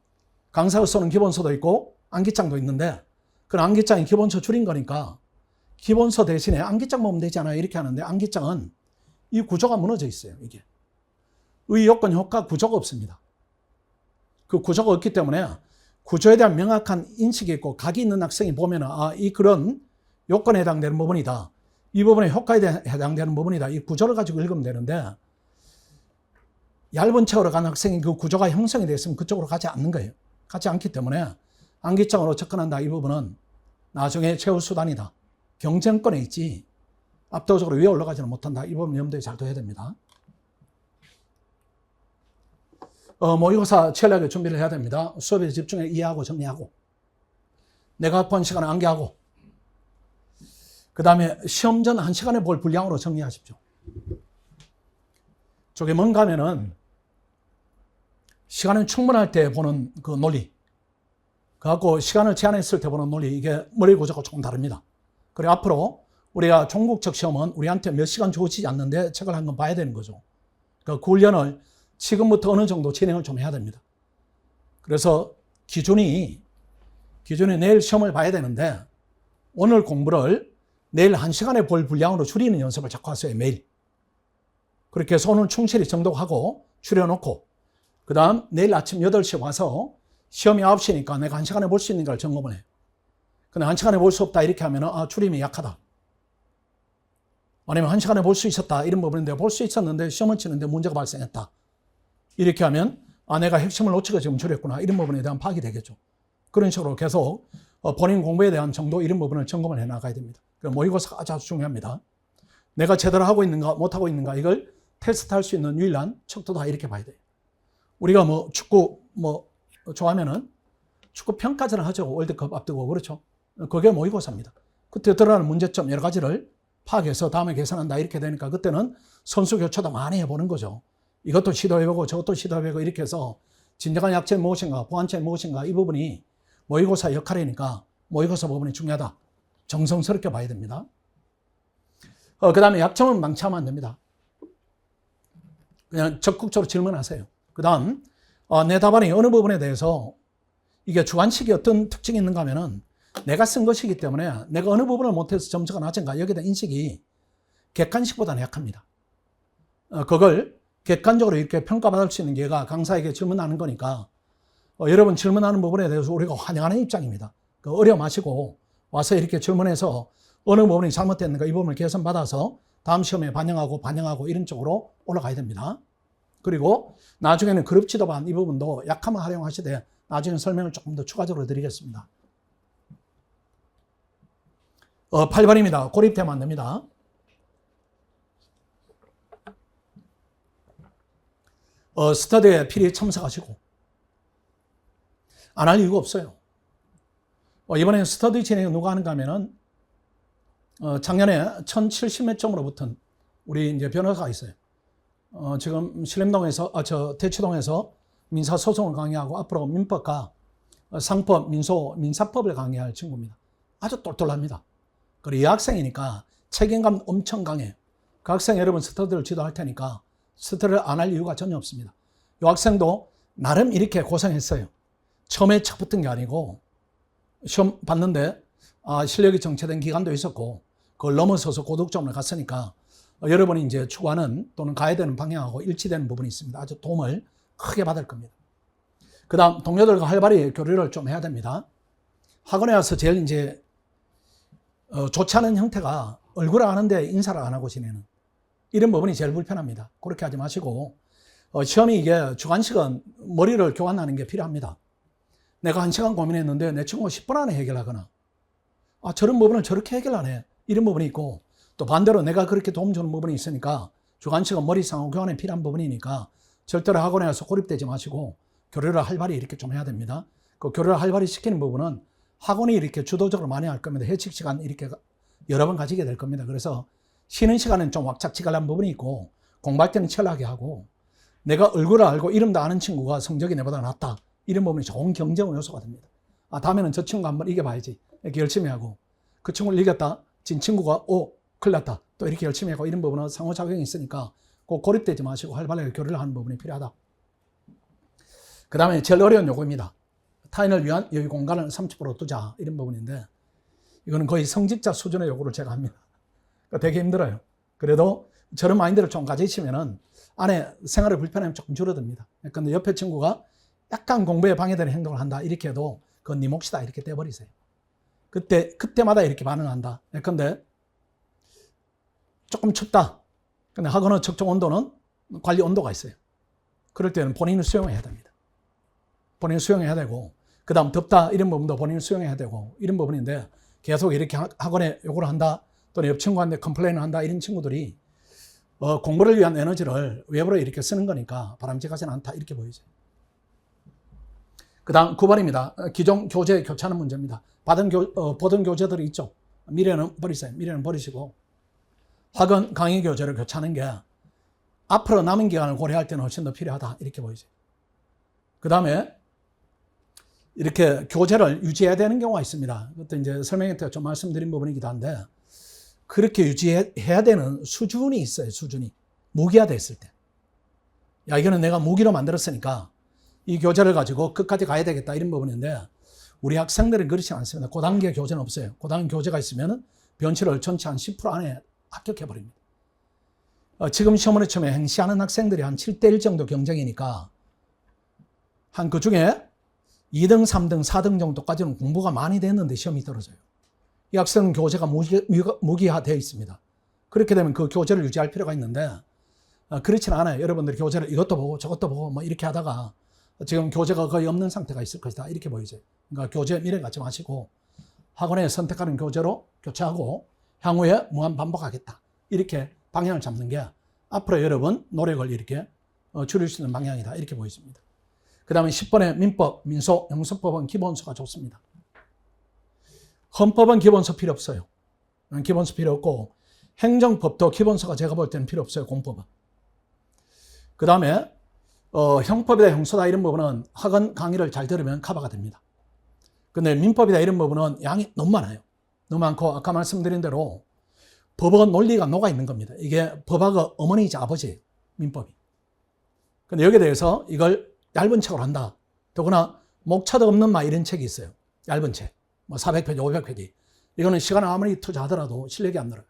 강사가 쏘는 기본서도 있고 암기장도 있는데 그 암기장이 기본서 줄인 거니까 기본서 대신에 암기장 보면 되잖아요. 이렇게 하는데 암기장은 이 구조가 무너져 있어요. 이게. 의요건 효과 구조가 없습니다. 그 구조가 없기 때문에 구조에 대한 명확한 인식이 있고 각이 있는 학생이 보면 이 그런 요건에 해당되는 부분이다. 이 부분의 효과에 해당되는 부분이다. 이 구조를 가지고 읽으면 되는데 얇은 책으로 간 학생이 그 구조가 형성이 됐으면 그쪽으로 가지 않는 거예요. 가지 않기 때문에 암기장으로 접근한다. 이 부분은 나중에 최후 수단이다. 경쟁권에 있지 압도적으로 위에 올라가지는 못한다. 이 부분 염두에 잘 둬야 됩니다. 모의고사 치열하게 준비를 해야 됩니다. 수업에 집중해 이해하고 정리하고 내가 본 시간을 암기하고 그 다음에 시험 전 1시간에 볼 분량으로 정리하십시오. 저게 뭔가 하면은 시간은 충분할 때 보는 그 논리 그래갖고 시간을 제한했을 때 보는 논리 이게 머리 구조가 조금 다릅니다. 그래 앞으로 우리가 종국적 시험은 우리한테 몇 시간 주어지지 않는데 책을 한 권 봐야 되는 거죠. 그 훈련을 지금부터 어느 정도 진행을 좀 해야 됩니다. 그래서 기준이 내일 시험을 봐야 되는데 오늘 공부를 내일 1시간에 볼 분량으로 줄이는 연습을 자꾸 하세요. 매일. 그렇게 해서 오늘 충실히 정독하고 줄여놓고 그 다음 내일 아침 8시에 와서 시험이 9시니까 내가 1시간에 볼 수 있는 걸 점검을 해요. 근데 1시간에 볼 수 없다 이렇게 하면 줄임이 약하다. 아니면 1시간에 볼 수 있었다 이런 부분인데 볼 수 있었는데 시험을 치는데 문제가 발생했다. 이렇게 하면 내가 핵심을 놓치고 지금 줄였구나 이런 부분에 대한 파악이 되겠죠. 그런 식으로 계속 본인 공부에 대한 정도 이런 부분을 점검을 해 나가야 됩니다. 모의고사가 아주 중요합니다. 내가 제대로 하고 있는가 못하고 있는가 이걸 테스트할 수 있는 유일한 척도다 이렇게 봐야 돼요. 우리가 축구 좋아하면은 축구 평가전을 하죠. 월드컵 앞두고 그렇죠. 그게 모의고사입니다. 그때 드러나는 문제점 여러 가지를 파악해서 다음에 계산한다 이렇게 되니까 그때는 선수 교체도 많이 해보는 거죠. 이것도 시도해보고 저것도 시도해보고 이렇게 해서 진정한 약점이 무엇인가 보완점이 무엇인가 이 부분이 모의고사 역할이니까 모의고사 부분이 중요하다. 정성스럽게 봐야 됩니다. 그 다음에 약점은 망치하면 안 됩니다. 그냥 적극적으로 질문하세요. 그 다음 내 답안이 어느 부분에 대해서 이게 주관식이 어떤 특징이 있는가 하면은 내가 쓴 것이기 때문에 내가 어느 부분을 못해서 점수가 낮은가 여기에 대한 인식이 객관식보다는 약합니다. 그걸 객관적으로 이렇게 평가받을 수 있는 기회가 강사에게 질문하는 거니까 여러분 질문하는 부분에 대해서 우리가 환영하는 입장입니다. 어려 마시고 와서 이렇게 질문해서 어느 부분이 잘못됐는가 이 부분을 개선받아서 다음 시험에 반영하고 이런 쪽으로 올라가야 됩니다. 그리고 나중에는 그룹 지도반 이 부분도 약하면 활용하시되 나중에 설명을 조금 더 추가적으로 드리겠습니다. 8번입니다. 고립되면 안 됩니다. 스터디에 필히 참석하시고 안 할 이유가 없어요. 이번에 스터디 진행 누가 하는가 하면은 작년에 1070몇 점으로 붙은 우리 이제 변호사가 있어요. 지금 신림동에서 대치동에서 민사소송을 강의하고 앞으로 민법과 상법, 민사법을 강의할 친구입니다. 아주 똘똘합니다. 그리고 여학생이니까 책임감 엄청 강해요. 그 학생 여러분 스터디를 지도할 테니까 스터디를 안 할 이유가 전혀 없습니다. 이 학생도 나름 이렇게 고생했어요. 처음에 척 붙은 게 아니고 시험 봤는데 실력이 정체된 기간도 있었고 그걸 넘어서서 고득점을 갔으니까 여러분이 이제 추구하는 또는 가야 되는 방향하고 일치되는 부분이 있습니다. 아주 도움을 크게 받을 겁니다. 그 다음 동료들과 활발히 교류를 좀 해야 됩니다. 학원에 와서 제일 이제 좋지 않은 형태가 얼굴을 아는데 인사를 안 하고 지내는 이런 부분이 제일 불편합니다. 그렇게 하지 마시고 시험이 이게 주관식은 머리를 교환하는 게 필요합니다. 내가 1시간 고민했는데 내 친구가 10분 안에 해결하거나 저런 부분을 저렇게 해결하네 이런 부분이 있고 또 반대로 내가 그렇게 도움 주는 부분이 있으니까 주관식은 머리 상호 교환에 필요한 부분이니까 절대로 학원에 와서 고립되지 마시고 교류를 활발히 이렇게 좀 해야 됩니다. 그 교류를 활발히 시키는 부분은 학원이 이렇게 주도적으로 많이 할 겁니다. 해직 시간 이렇게 여러 번 가지게 될 겁니다. 그래서 쉬는 시간은 좀 왁작지껄한 부분이 있고 공부할 때는 철학하게 하고 내가 얼굴을 알고 이름도 아는 친구가 성적이 내보다 낫다. 이런 부분이 좋은 경쟁 요소가 됩니다. 다음에는 저 친구 한번 이겨봐야지. 이렇게 열심히 하고 그 친구를 이겼다. 진 친구가 큰일 났다. 또 이렇게 열심히 하고 이런 부분은 상호작용이 있으니까 꼭 고립되지 마시고 활발하게 교류를 하는 부분이 필요하다. 그 다음에 제일 어려운 요구입니다. 타인을 위한 여유 공간을 30% 두자 이런 부분인데 이거는 거의 성직자 수준의 요구를 제가 합니다. 그러니까 되게 힘들어요. 그래도 저런 마인드를 좀 가지시면은 안에 생활의 불편함이 조금 줄어듭니다. 근데 옆에 친구가 약간 공부에 방해되는 행동을 한다 이렇게 해도 그건 네 몫이다 이렇게 떼버리세요. 그때마다 이렇게 반응한다. 근데 조금 춥다. 근데 학원의 적정 온도는 관리 온도가 있어요. 그럴 때는 본인을 수용해야 됩니다. 본인을 수용해야 되고 그 다음 덥다 이런 부분도 본인을 수용해야 되고 이런 부분인데 계속 이렇게 학원에 요구를 한다 또는 옆 친구한테 컴플레인을 한다 이런 친구들이 공부를 위한 에너지를 외부로 이렇게 쓰는 거니까 바람직하지는 않다 이렇게 보이죠. 그 다음 9번입니다. 기존 교재 교체하는 문제입니다. 보던 교재들이 있죠. 미래는 버리세요. 미래는 버리시고 학원 강의 교재를 교체하는 게 앞으로 남은 기간을 고려할 때는 훨씬 더 필요하다 이렇게 보이죠. 그 다음에 이렇게 교재를 유지해야 되는 경우가 있습니다. 그것도 이제 설명회 때 좀 말씀드린 부분이기도 한데 그렇게 유지해야 되는 수준이 있어요. 수준이 무기화됐을 때. 이거는 내가 무기로 만들었으니까 이 교재를 가지고 끝까지 가야 되겠다 이런 부분인데 우리 학생들은 그렇지 않습니다. 고단계 교재는 없어요. 고단계 교재가 있으면 변치를 전체 한 10% 안에 합격해버립니다. 지금 시험원에 처음에 행시하는 학생들이 한 7대1 정도 경쟁이니까 한 그 중에 2등, 3등, 4등 정도까지는 공부가 많이 됐는데 시험이 떨어져요. 이 학생은 교재가 무기화되어 있습니다. 그렇게 되면 그 교재를 유지할 필요가 있는데 그렇지는 않아요. 여러분들이 교재를 이것도 보고 저것도 보고 뭐 이렇게 하다가 지금 교재가 거의 없는 상태가 있을 것이다 이렇게 보이죠. 그러니까 교재 미래 갖지 마시고 학원에 선택하는 교재로 교체하고 향후에 무한 반복하겠다 이렇게 방향을 잡는 게 앞으로 여러분 노력을 이렇게 줄일 수 있는 방향이다 이렇게 보여집니다. 그 다음에 10번의 민법, 민소, 형사법은 기본서가 좋습니다. 헌법은 기본서 필요 없어요. 기본서 필요 없고 행정법도 기본서가 제가 볼 때는 필요 없어요. 공법은. 그 다음에 형법이다 형소다 이런 부분은 학원 강의를 잘 들으면 커버가 됩니다. 근데 민법이다 이런 부분은 양이 너무 많아요. 너무 많고 아까 말씀드린 대로 법은 논리가 녹아있는 겁니다. 이게 법학의 어머니이자 아버지예요. 민법이. 근데 여기에 대해서 이걸 얇은 책으로 한다. 더구나 목차도 없는 막 이런 책이 있어요. 얇은 책. 뭐 400페이지, 500페이지. 이거는 시간을 아무리 투자하더라도 실력이 안 늘어요.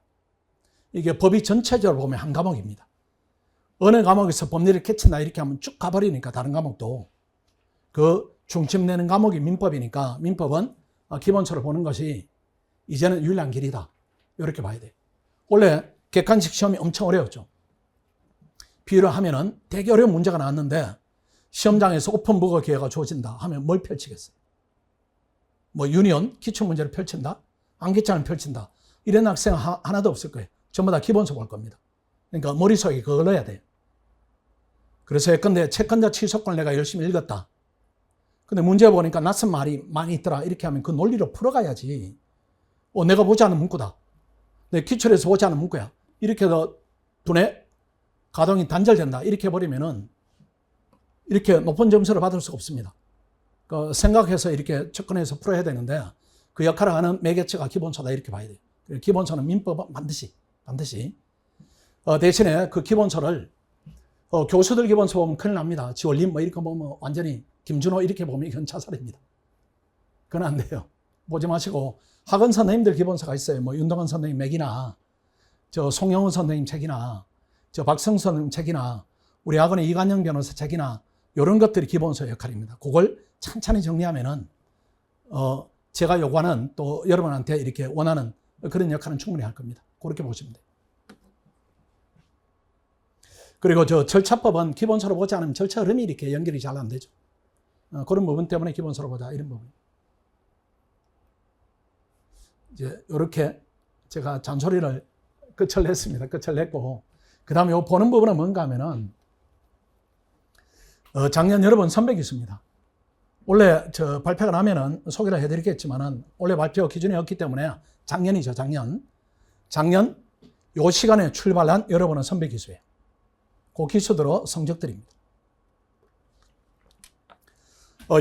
이게 법이 전체적으로 보면 한 과목입니다. 어느 과목에서 법리를 캐친다 이렇게 하면 쭉 가버리니까 다른 과목도 그 중심 내는 과목이 민법이니까 민법은 기본서를 보는 것이 이제는 유일한 길이다. 이렇게 봐야 돼요. 원래 객관식 시험이 엄청 어려웠죠. 비유를 하면은 되게 어려운 문제가 나왔는데 시험장에서 오픈북어 기회가 주어진다 하면 뭘 펼치겠어요? 뭐 유니온 기출문제를 펼친다? 암기장을 펼친다? 이런 학생 하나도 없을 거예요. 전부 다 기본서 볼 겁니다. 그러니까 머릿속에 그걸 넣어야 돼요. 그래서 예컨대 채권자 취소권을 내가 열심히 읽었다. 근데 문제 보니까 낯선 말이 많이 있더라. 이렇게 하면 그 논리로 풀어가야지. 내가 보지 않은 문구다. 내 기출에서 보지 않은 문구야. 이렇게 해서 두뇌 가동이 단절된다. 이렇게 해버리면은 이렇게 높은 점수를 받을 수가 없습니다. 생각해서 이렇게 접근해서 풀어야 되는데 그 역할을 하는 매개체가 기본서다 이렇게 봐야 돼요. 기본서는 민법은 반드시 대신에 그 기본서를 교수들 기본서 보면 큰일 납니다. 지원림 뭐 이렇게 보면 완전히 김준호 이렇게 보면 이건 자살입니다. 그건 안 돼요. 보지 마시고 학원 선생님들 기본서가 있어요. 뭐 윤동원 선생님 맥이나 저 송영훈 선생님 책이나 저 박성 선생님 책이나 우리 학원의 이관영 변호사 책이나 이런 것들이 기본서 역할입니다. 그걸 찬찬히 정리하면은 제가 요구하는 또 여러분한테 이렇게 원하는 그런 역할은 충분히 할 겁니다. 그렇게 보시면 돼요. 그리고 저 절차법은 기본서로 보지 않으면 절차 흐름이 이렇게 연결이 잘 안 되죠. 그런 부분 때문에 기본서로 보자 이런 부분. 이제 이렇게 제가 잔소리를 끝을 냈습니다. 끝을 냈고 그 다음에 요 보는 부분은 뭔가 하면은 작년 여러분 선배기수입니다. 원래 저 발표가 나면은 소개를 해드리겠지만은 원래 발표 기준이 없기 때문에 작년이죠. 작년 요 시간에 출발한 여러분은 선배기수예요. 그 기수대로 성적들입니다.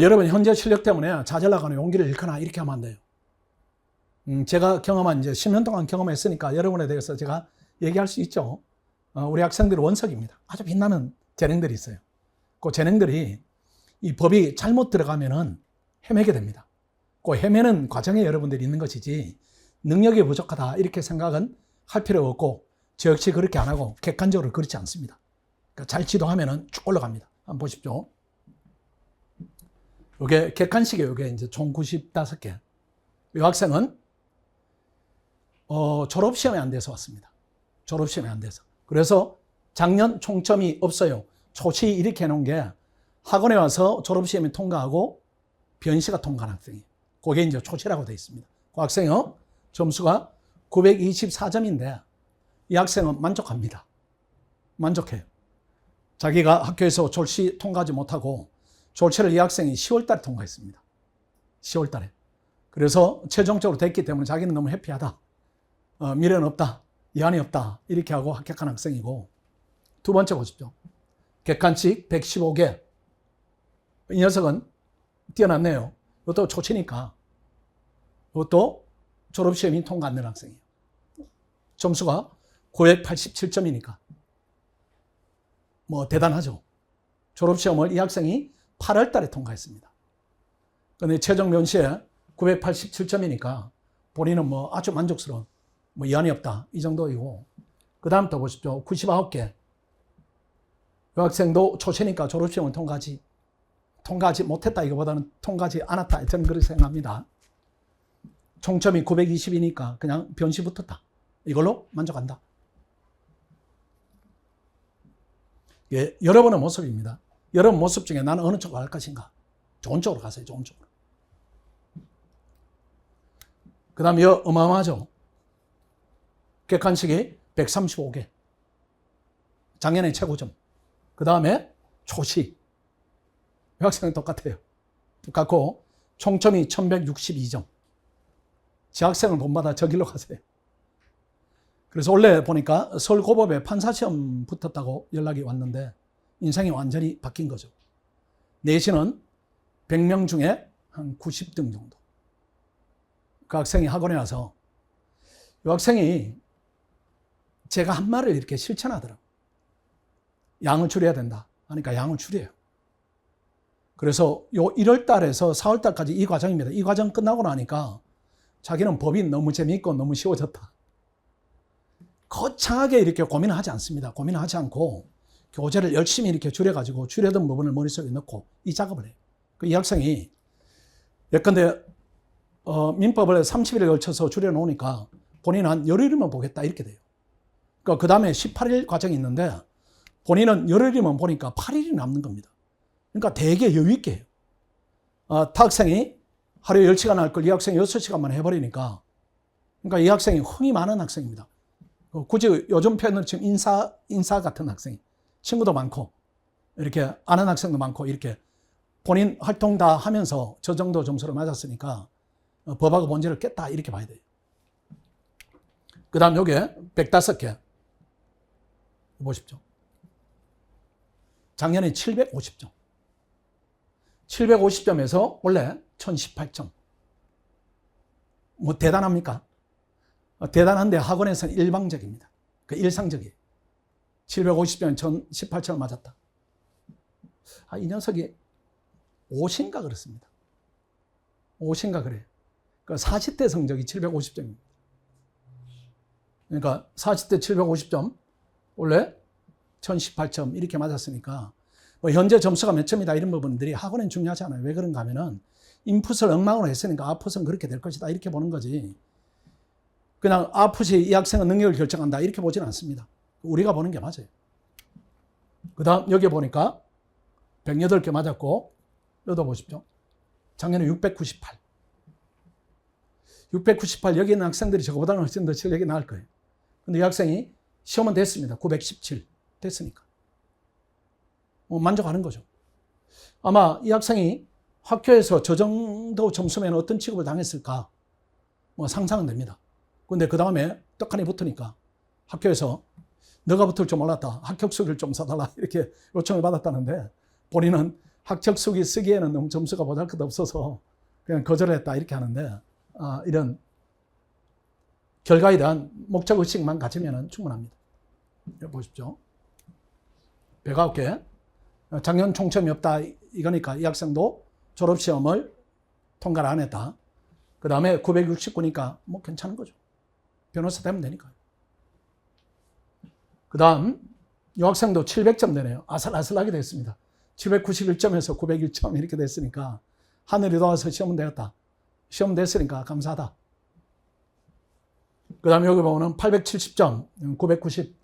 여러분 현재 실력 때문에 좌절나가는 용기를 잃거나 이렇게 하면 안 돼요. 제가 경험한 이제 10년 동안 경험했으니까 여러분에 대해서 제가 얘기할 수 있죠. 우리 학생들의 원석입니다. 아주 빛나는 재능들이 있어요. 그 재능들이 이 법이 잘못 들어가면은 헤매게 됩니다. 그 헤매는 과정에 여러분들이 있는 것이지 능력이 부족하다 이렇게 생각은 할 필요가 없고 저 역시 그렇게 안 하고 객관적으로 그렇지 않습니다. 그러니까 잘 지도하면은 쭉 올라갑니다. 한번 보십시오. 이게 객관식이에요. 이게 이제 총 95개. 이 학생은 졸업시험에 안 돼서 왔습니다. 졸업시험에 안 돼서. 그래서 작년 총점이 없어요. 초시 이렇게 해놓은 게 학원에 와서 졸업시험에 통과하고 변시가 통과한 학생이에요. 그게 이제 초시라고 되어 있습니다. 그 학생은 점수가 924점인데 이 학생은 만족합니다. 만족해요. 자기가 학교에서 졸시 통과하지 못하고 졸시를 이 학생이 10월 달에 통과했습니다. 10월 달에. 그래서 최종적으로 됐기 때문에 자기는 너무 해피하다. 미래는 없다. 이한이 없다. 이렇게 하고 합격한 학생이고 두 번째 보십시오. 객관식 115개. 이 녀석은 뛰어났네요. 이것도 초치니까. 이것도 졸업시험이 통과 안 된 학생이에요. 점수가 987점이니까. 뭐 대단하죠. 졸업시험을 이 학생이 8월 달에 통과했습니다. 그런데 최종 면시에 987점이니까 본인은 뭐 아주 만족스러운 뭐 이한이 없다. 이 정도이고. 그 다음 또 보십시오. 99개. 이 학생도 초시니까 졸업시험을 통과하지 못했다. 이거보다는 통과하지 않았다. 저는 그렇게 생각합니다. 총점이 920이니까 그냥 변시 붙었다. 이걸로 만족한다. 예, 여러분의 모습입니다. 여러분 모습 중에 나는 어느 쪽으로 갈 것인가? 좋은 쪽으로 가세요. 좋은 쪽으로. 그 다음에 어마어마하죠. 객관식이 135개. 작년에 최고점. 그 다음에 초시. 이 학생은 똑같아요. 똑같고 총점이 1162점. 제 학생을 본받아 저 길로 가세요. 그래서 원래 보니까 서울고법에 판사시험 붙었다고 연락이 왔는데 인생이 완전히 바뀐 거죠. 내신은 100명 중에 한 90등 정도. 그 학생이 학원에 와서 이 학생이 제가 한 말을 이렇게 실천하더라고요. 양을 줄여야 된다. 하니까 양을 줄여요. 그래서 요 1월 달에서 4월 달까지 이 과정입니다. 이 과정 끝나고 나니까 자기는 법이 너무 재미있고 너무 쉬워졌다. 거창하게 이렇게 고민을 하지 않습니다. 고민을 하지 않고 교재를 열심히 이렇게 줄여가지고 줄여던 부분을 머릿속에 넣고 이 작업을 해요. 이 학생이 예컨대 민법을 30일에 걸쳐서 줄여놓으니까 본인은 한 열흘이면 보겠다 이렇게 돼요. 그 다음에 18일 과정이 있는데 본인은 열흘이면 보니까 8일이 남는 겁니다. 그러니까 되게 여유있게 해요. 타학생이 하루에 10시간 할 걸 이 학생이 6시간만 해버리니까 그러니까 이 학생이 흥이 많은 학생입니다. 굳이 요즘 표현으로 지금 인사 같은 학생, 친구도 많고 이렇게 아는 학생도 많고 이렇게 본인 활동 다 하면서 저 정도 점수를 맞았으니까 법하고 본질을 깼다 이렇게 봐야 돼요. 그 다음 요게 105개 보십시오. 작년에 750점. 750점에서 원래 1018점. 뭐 대단합니까? 대단한데 학원에서는 일방적입니다. 그 일상적이에요. 750점 1018점을 맞았다. 이 녀석이 5인가 그렇습니다. 5인가 그래요. 그 40대 성적이 750점입니다. 그러니까 40대 750점 원래 1018점 이렇게 맞았으니까 뭐 현재 점수가 몇 점이다 이런 부분들이 학원엔 중요하지 않아요. 왜 그런가 하면은 인풋을 엉망으로 했으니까 아웃풋은 그렇게 될 것이다 이렇게 보는 거지. 그냥 아프지 이 학생의 능력을 결정한다 이렇게 보지는 않습니다. 우리가 보는 게 맞아요. 그 다음 여기 보니까 108개 맞았고 여기도 보십시오. 작년에 698. 698 여기 있는 학생들이 저거보다는 훨씬 더 실력이 나을 거예요. 근데 이 학생이 시험은 됐습니다. 917 됐으니까. 만족하는 거죠. 아마 이 학생이 학교에서 저 정도 점수면 어떤 취급을 당했을까 상상은 됩니다. 근데 그 다음에 떡하니 붙으니까 학교에서 너가 붙을 줄 몰랐다. 합격수기를 좀 써달라. 이렇게 요청을 받았다는데 본인은 합격수기 쓰기에는 너무 점수가 보잘것없어서 그냥 거절했다. 이렇게 하는데 이런 결과에 대한 목적의식만 가지면 충분합니다. 여기 보십시오. 109개. 작년 총점이 없다. 이거니까 이 학생도 졸업시험을 통과를 안 했다. 그 다음에 969니까 괜찮은 거죠. 변호사 되면 되니까요. 그 다음 이 학생도 700점 되네요. 아슬아슬하게 됐습니다. 791점에서 901점 이렇게 됐으니까 하늘이 도와서 시험은 되었다. 시험 됐으니까 감사하다. 그 다음에 여기 보면 870점, 990.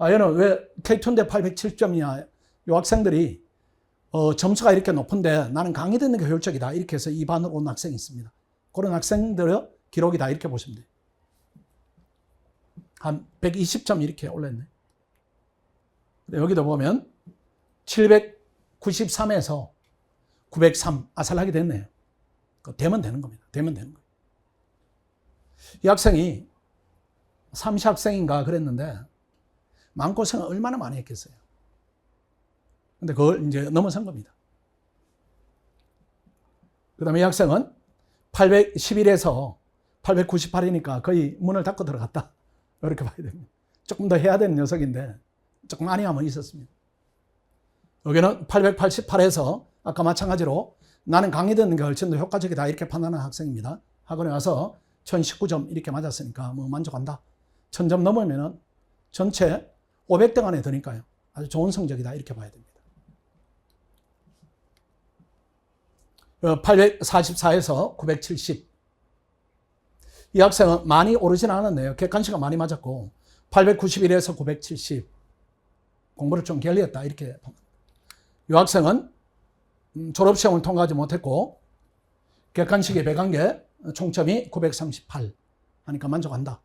얘는 왜 K2인데 870점이냐. 이 학생들이 점수가 이렇게 높은데 나는 강의 듣는 게 효율적이다. 이렇게 해서 2반으로 온 학생이 있습니다. 그런 학생들의 기록이다. 이렇게 보시면 돼요. 한 120점 이렇게 올랐네. 여기도 보면 793에서 903 아슬하게 됐네요. 되면 되는 겁니다. 되면 되는 거예요. 이 학생이 삼시학생인가 그랬는데 마음고생을 얼마나 많이 했겠어요. 근데 그걸 이제 넘어선 겁니다. 그 다음에 이 학생은 811에서 898이니까 거의 문을 닫고 들어갔다. 이렇게 봐야 됩니다. 조금 더 해야 되는 녀석인데 조금 안이함은 있었습니다. 여기는 888에서 아까 마찬가지로 나는 강의 듣는 게 훨씬 더 효과적이다 이렇게 판단한 학생입니다. 학원에 와서 1019점 이렇게 맞았으니까 만족한다. 1000점 넘으면 전체 500등 안에 드니까요. 아주 좋은 성적이다 이렇게 봐야 됩니다. 844에서 970. 이 학생은 많이 오르진 않았네요. 객관식은 많이 맞았고 891에서 970. 공부를 좀 게을리했다 이렇게. 이 학생은 졸업시험을 통과하지 못했고 객관식이 101개, 총점이 938 하니까 만족한다.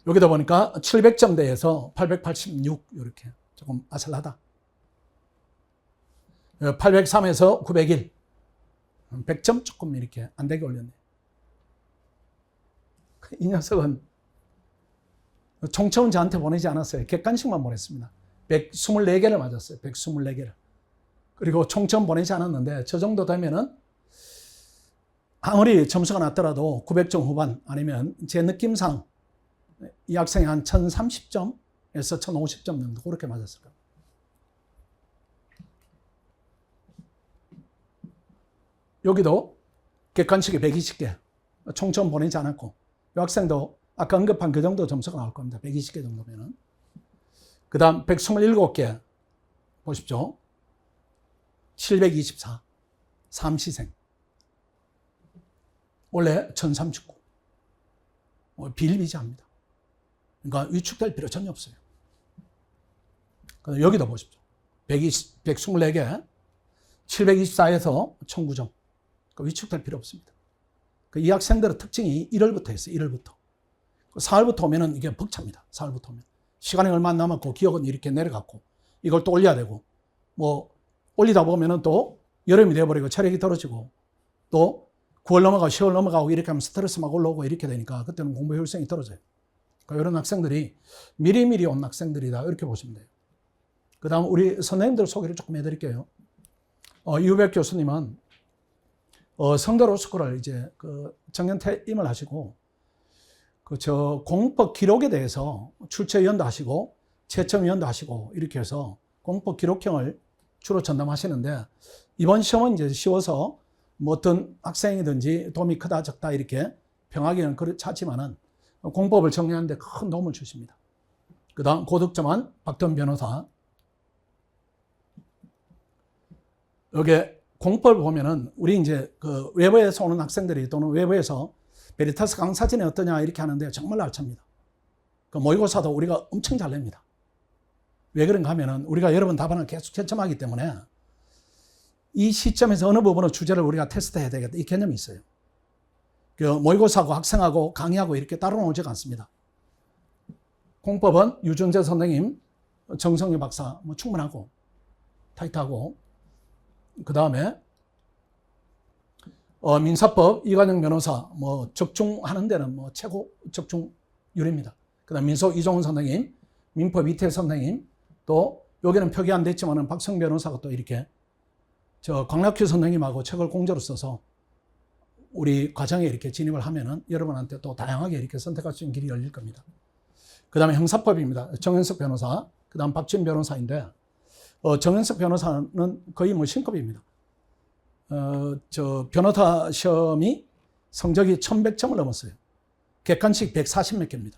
여기다 보니까 700점대에서 886 이렇게 조금 아슬하다. 803에서 901 100점 조금 이렇게 안 되게 올렸네. 이 녀석은 총점은 저한테 보내지 않았어요. 객관식만 보냈습니다. 124개를 맞았어요. 124개를. 그리고 총점 보내지 않았는데 저 정도 되면은 아무리 점수가 낮더라도 900점 후반 아니면 제 느낌상 이 학생이 한 1030점에서 1050점 정도 그렇게 맞았을 겁니다. 여기도 객관식이 120개, 총점 보내지 않았고 이 학생도 아까 언급한 그 정도 점수가 나올 겁니다. 120개 정도면은. 그 다음 127개 보십시오. 724 삼시생. 원래 1039. 비일비재합니다. 그러니까 위축될 필요 전혀 없어요. 여기도 보십시오. 124개, 724에서 1009점. 위축될 필요 없습니다. 이 학생들의 특징이 1월부터 했어요. 1월부터. 4월부터 오면은 이게 벅찹니다. 4월부터 오면. 시간이 얼마 안 남았고 기억은 이렇게 내려갔고 이걸 또 올려야 되고 올리다 보면은 또 여름이 되어버리고 체력이 떨어지고 또 9월 넘어가고 10월 넘어가고 이렇게 하면 스트레스 막 올라오고 이렇게 되니까 그때는 공부 효율성이 떨어져요. 그러니까 이런 학생들이 미리미리 온 학생들이다 이렇게 보시면 돼요. 그 다음 우리 선생님들 소개를 조금 해드릴게요. 이우백 교수님은 성대 로스쿨을 이제 정년 퇴임을 하시고 공법 기록에 대해서 출처위원도 하시고 채점위원도 하시고 이렇게 해서 공법 기록형을 주로 전담하시는데 이번 시험은 이제 쉬워서 어떤 학생이든지 도움이 크다 적다 이렇게 평하기는 그렇지 않지만은 공법을 정리하는 데 큰 도움을 주십니다. 그 다음 고득점한 박던 변호사. 여기에 공법을 보면은 우리 이제 그 외부에서 오는 학생들이 또는 외부에서 베리타스 강사진이 어떠냐 이렇게 하는데 정말 알찹니다. 그 모의고사도 우리가 엄청 잘 냅니다. 왜 그런가 하면은 우리가 여러 번 답안을 계속 채점하기 때문에 이 시점에서 어느 부분의 주제를 우리가 테스트해야 되겠다 이 개념이 있어요. 그 모의고사하고 학생하고 강의하고 이렇게 따로 놓지가 않습니다. 공법은 유준재 선생님, 정성유 박사 뭐 충분하고 타이트하고 그 다음에 민사법 이관영 변호사 뭐 적중하는 데는 뭐 최고 적중률입니다. 그 다음 민소 이종훈 선생님, 민법 이태 선생님, 또 여기는 표기 안 됐지만은 박성 변호사가 또 이렇게 저 광락규 선생님하고 책을 공저로 써서 우리 과정에 이렇게 진입을 하면은 여러분한테 또 다양하게 이렇게 선택할 수 있는 길이 열릴 겁니다. 그 다음에 형사법입니다. 정현석 변호사, 그 다음 박진 변호사인데, 정현석 변호사는 거의 뭐 신급입니다. 저 변호사 시험이 성적이 1100점을 넘었어요. 객관식 140몇 개입니다.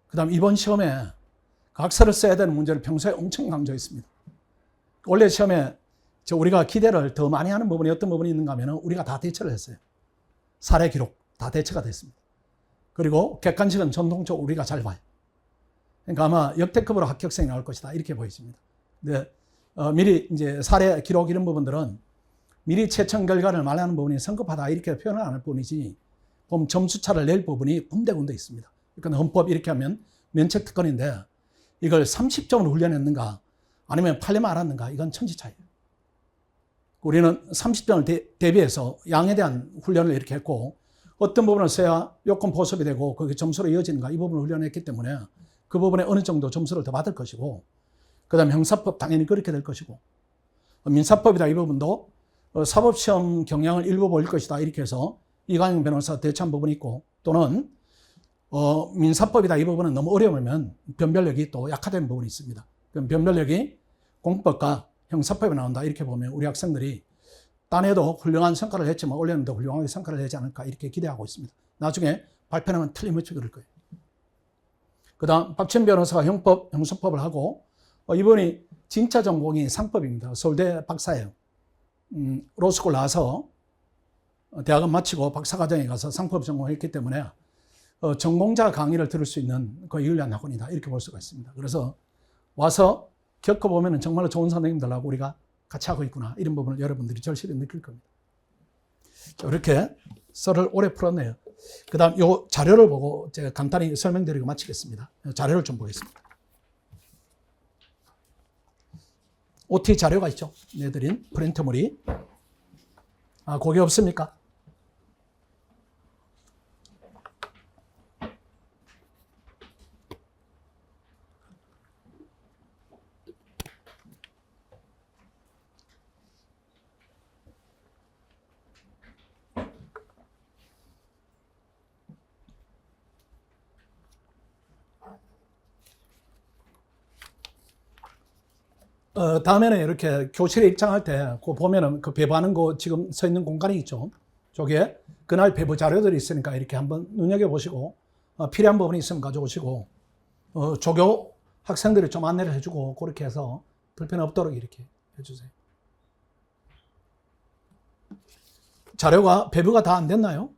그 다음 이번 시험에 각서를 써야 되는 문제를 평소에 엄청 강조했습니다. 원래 시험에 우리가 기대를 더 많이 하는 부분이 어떤 부분이 있는가 하면 우리가 다 대처를 했어요. 사례 기록 다 대처가 됐습니다. 그리고 객관식은 전통적으로 우리가 잘 봐요. 그러니까 아마 역대급으로 합격생이 나올 것이다 이렇게 보여집니다. 근데 미리 이제 사례 기록 이런 부분들은 미리 채점 결과를 말하는 부분이 성급하다 이렇게 표현을 안 할 뿐이지 보면 점수차를 낼 부분이 군데군데 있습니다. 그러니까 헌법 이렇게 하면 면책 특권인데 이걸 30점으로 훈련했는가 아니면 판례만 알았는가 이건 천지차이예요. 우리는 30점을 대비해서 양에 대한 훈련을 이렇게 했고 어떤 부분을 써야 요건 보습이 되고 그게 점수로 이어지는가 이 부분을 훈련했기 때문에 그 부분에 어느 정도 점수를 더 받을 것이고 그 다음에 형사법 당연히 그렇게 될 것이고 민사법이다 이 부분도 사법시험 경향을 일부 보일 것이다 이렇게 해서 이관영 변호사 대처한 부분이 있고 또는 민사법이다 이 부분은 너무 어려우면 변별력이 또 약화된 부분이 있습니다. 그럼 변별력이 공법과 형사법에 나온다 이렇게 보면 우리 학생들이 딴에도 훌륭한 성과를 했지만 올해는 더 훌륭하게 성과를 내지 않을까 이렇게 기대하고 있습니다. 나중에 발표하면 틀림없이 그럴 거예요. 그 다음 박진 변호사가 형사법을 하고 이분이 진짜 전공이 상법입니다. 서울대 박사예요. 로스쿨 나와서 대학원 마치고 박사과정에 가서 상법 전공했기 때문에 전공자 강의를 들을 수 있는 그 유일한 학원이다 이렇게 볼 수가 있습니다. 그래서 와서 겪어보면 정말로 좋은 선생님들하고 우리가 같이 하고 있구나 이런 부분을 여러분들이 절실히 느낄 겁니다. 이렇게 썰을 오래 풀었네요. 그 다음 요 자료를 보고 제가 간단히 설명드리고 마치겠습니다. 자료를 좀 보겠습니다. OT 자료가 있죠. 내드린 프린트물이. 그게 없습니까? 다음에는 이렇게 교실에 입장할 때, 그 보면은 그 배부하는 거 지금 서 있는 공간이 있죠. 저기에 그날 배부 자료들이 있으니까 이렇게 한번 눈여겨보시고, 필요한 부분이 있으면 가져오시고, 조교 학생들이 좀 안내를 해주고, 그렇게 해서 불편 없도록 이렇게 해주세요. 자료가 배부가 다 안 됐나요?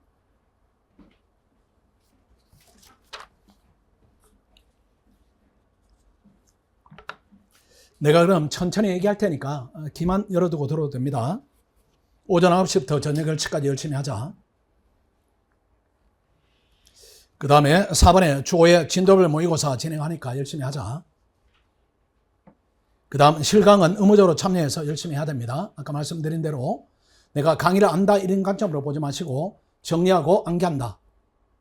내가 그럼 천천히 얘기할 테니까 귀만 열어두고 들어도 됩니다. 오전 9시부터 저녁 10시까지 열심히 하자. 그 다음에 4번에 주 5회 진도별 모의고사 진행하니까 열심히 하자. 그 다음 실강은 의무적으로 참여해서 열심히 해야 됩니다. 아까 말씀드린 대로 내가 강의를 안다 이런 관점으로 보지 마시고 정리하고 암기한다.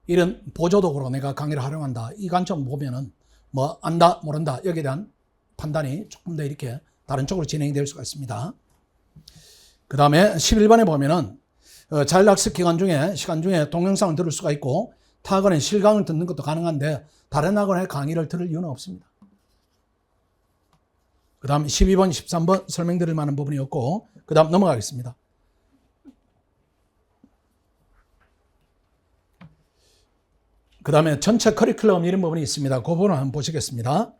이런 보조도구로 내가 강의를 활용한다. 이 관점 보면은 뭐 안다 모른다 여기에 대한 판단이 조금 더 이렇게 다른 쪽으로 진행이 될 수가 있습니다. 그 다음에 11번에 보면은 자율학습 기간 중에 시간 중에 동영상을 들을 수가 있고 타 학원에 실강을 듣는 것도 가능한데 다른 학원의 강의를 들을 이유는 없습니다. 그 다음 12번, 13번 설명드릴 만한 부분이었고 그 다음 넘어가겠습니다. 그 다음에 전체 커리큘럼 이런 부분이 있습니다. 그 부분을 한번 보시겠습니다.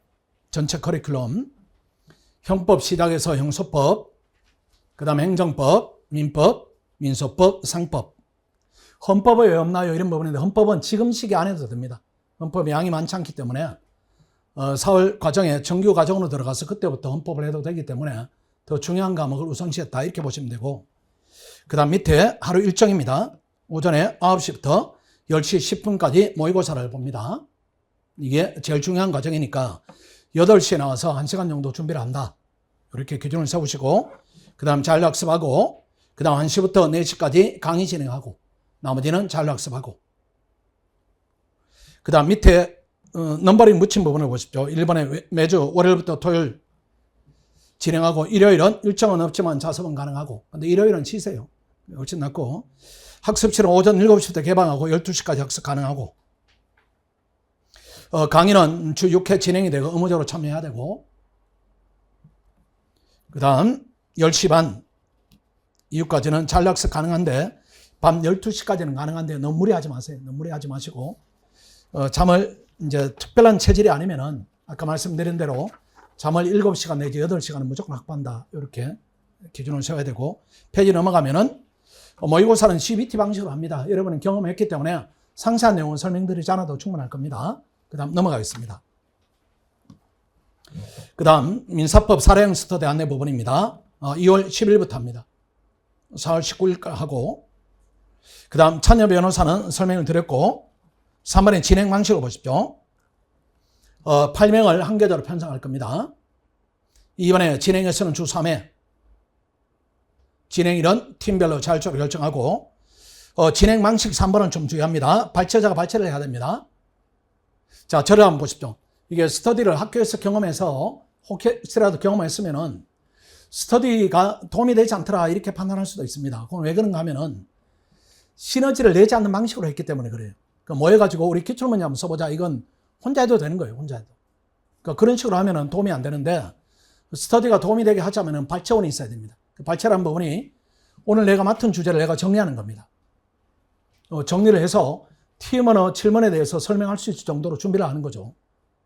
전체 커리큘럼, 형법 시작해서 형소법, 그 다음 행정법, 민법, 민소법, 상법. 헌법에 왜 없나요? 이런 부분인데 헌법은 지금 시기 안 해도 됩니다. 헌법이 양이 많지 않기 때문에 4월 과정에 정규 과정으로 들어가서 그때부터 헌법을 해도 되기 때문에 더 중요한 과목을 우선시했다 이렇게 보시면 되고, 그 다음 밑에 하루 일정입니다. 오전에 9시부터 10시 10분까지 모의고사를 봅니다. 이게 제일 중요한 과정이니까 8시에 나와서 1시간 정도 준비를 한다. 이렇게 기준을 세우시고, 그 다음 자율학습하고, 그 다음 1시부터 4시까지 강의 진행하고, 나머지는 자율학습하고, 그 다음 밑에 넘버링 묻힌 부분을 보십시오. 1번에 매주 월요일부터 토요일 진행하고, 일요일은 일정은 없지만 자습은 가능하고, 근데 일요일은 쉬세요. 훨씬 낫고, 학습실은 오전 7시부터 개방하고 12시까지 학습 가능하고, 강의는 주 6회 진행이 되고 의무적으로 참여해야 되고, 그 다음 10시 반 이후까지는 자율학습 가능한데 밤 12시까지는 가능한데 너무 무리하지 마세요. 너무 무리하지 마시고, 잠을 이제 특별한 체질이 아니면은 아까 말씀드린 대로 잠을 7시간 내지 8시간은 무조건 확보한다. 이렇게 기준을 세워야 되고, 페이지 넘어가면은 모의고사는 CBT 방식으로 합니다. 여러분은 경험했기 때문에 상세한 내용은 설명드리지 않아도 충분할 겁니다. 그 다음 넘어가겠습니다. 그 다음 민사법 사례형 스터디 안내 부분입니다. 2월 10일부터 합니다. 4월 19일까지 하고, 그 다음 참여 변호사는 설명을 드렸고, 3번의 진행 방식을 보십시오. 8명을 한 계좌로 편성할 겁니다. 2번에 진행에서는 주 3회, 진행일은 팀별로 자율적으로 결정하고, 진행 방식 3번은 좀 주의합니다. 발제자가 발제를 해야 됩니다. 자, 저를 한번 보십시오. 이게 스터디를 학교에서 경험해서 혹시라도 경험했으면은 스터디가 도움이 되지 않더라 이렇게 판단할 수도 있습니다. 그건 왜 그런가 하면은 시너지를 내지 않는 방식으로 했기 때문에 그래요. 그러니까 뭐 해가지고 우리 기출문제 한번 써보자. 이건 혼자 해도 되는 거예요. 혼자 해도. 그러니까 그런 식으로 하면은 도움이 안 되는데, 스터디가 도움이 되게 하자면은 발제원이 있어야 됩니다. 그 발제라는 부분이 오늘 내가 맡은 주제를 내가 정리하는 겁니다. 정리를 해서 팀 언어 7문에 대해서 설명할 수 있을 정도로 준비를 하는 거죠.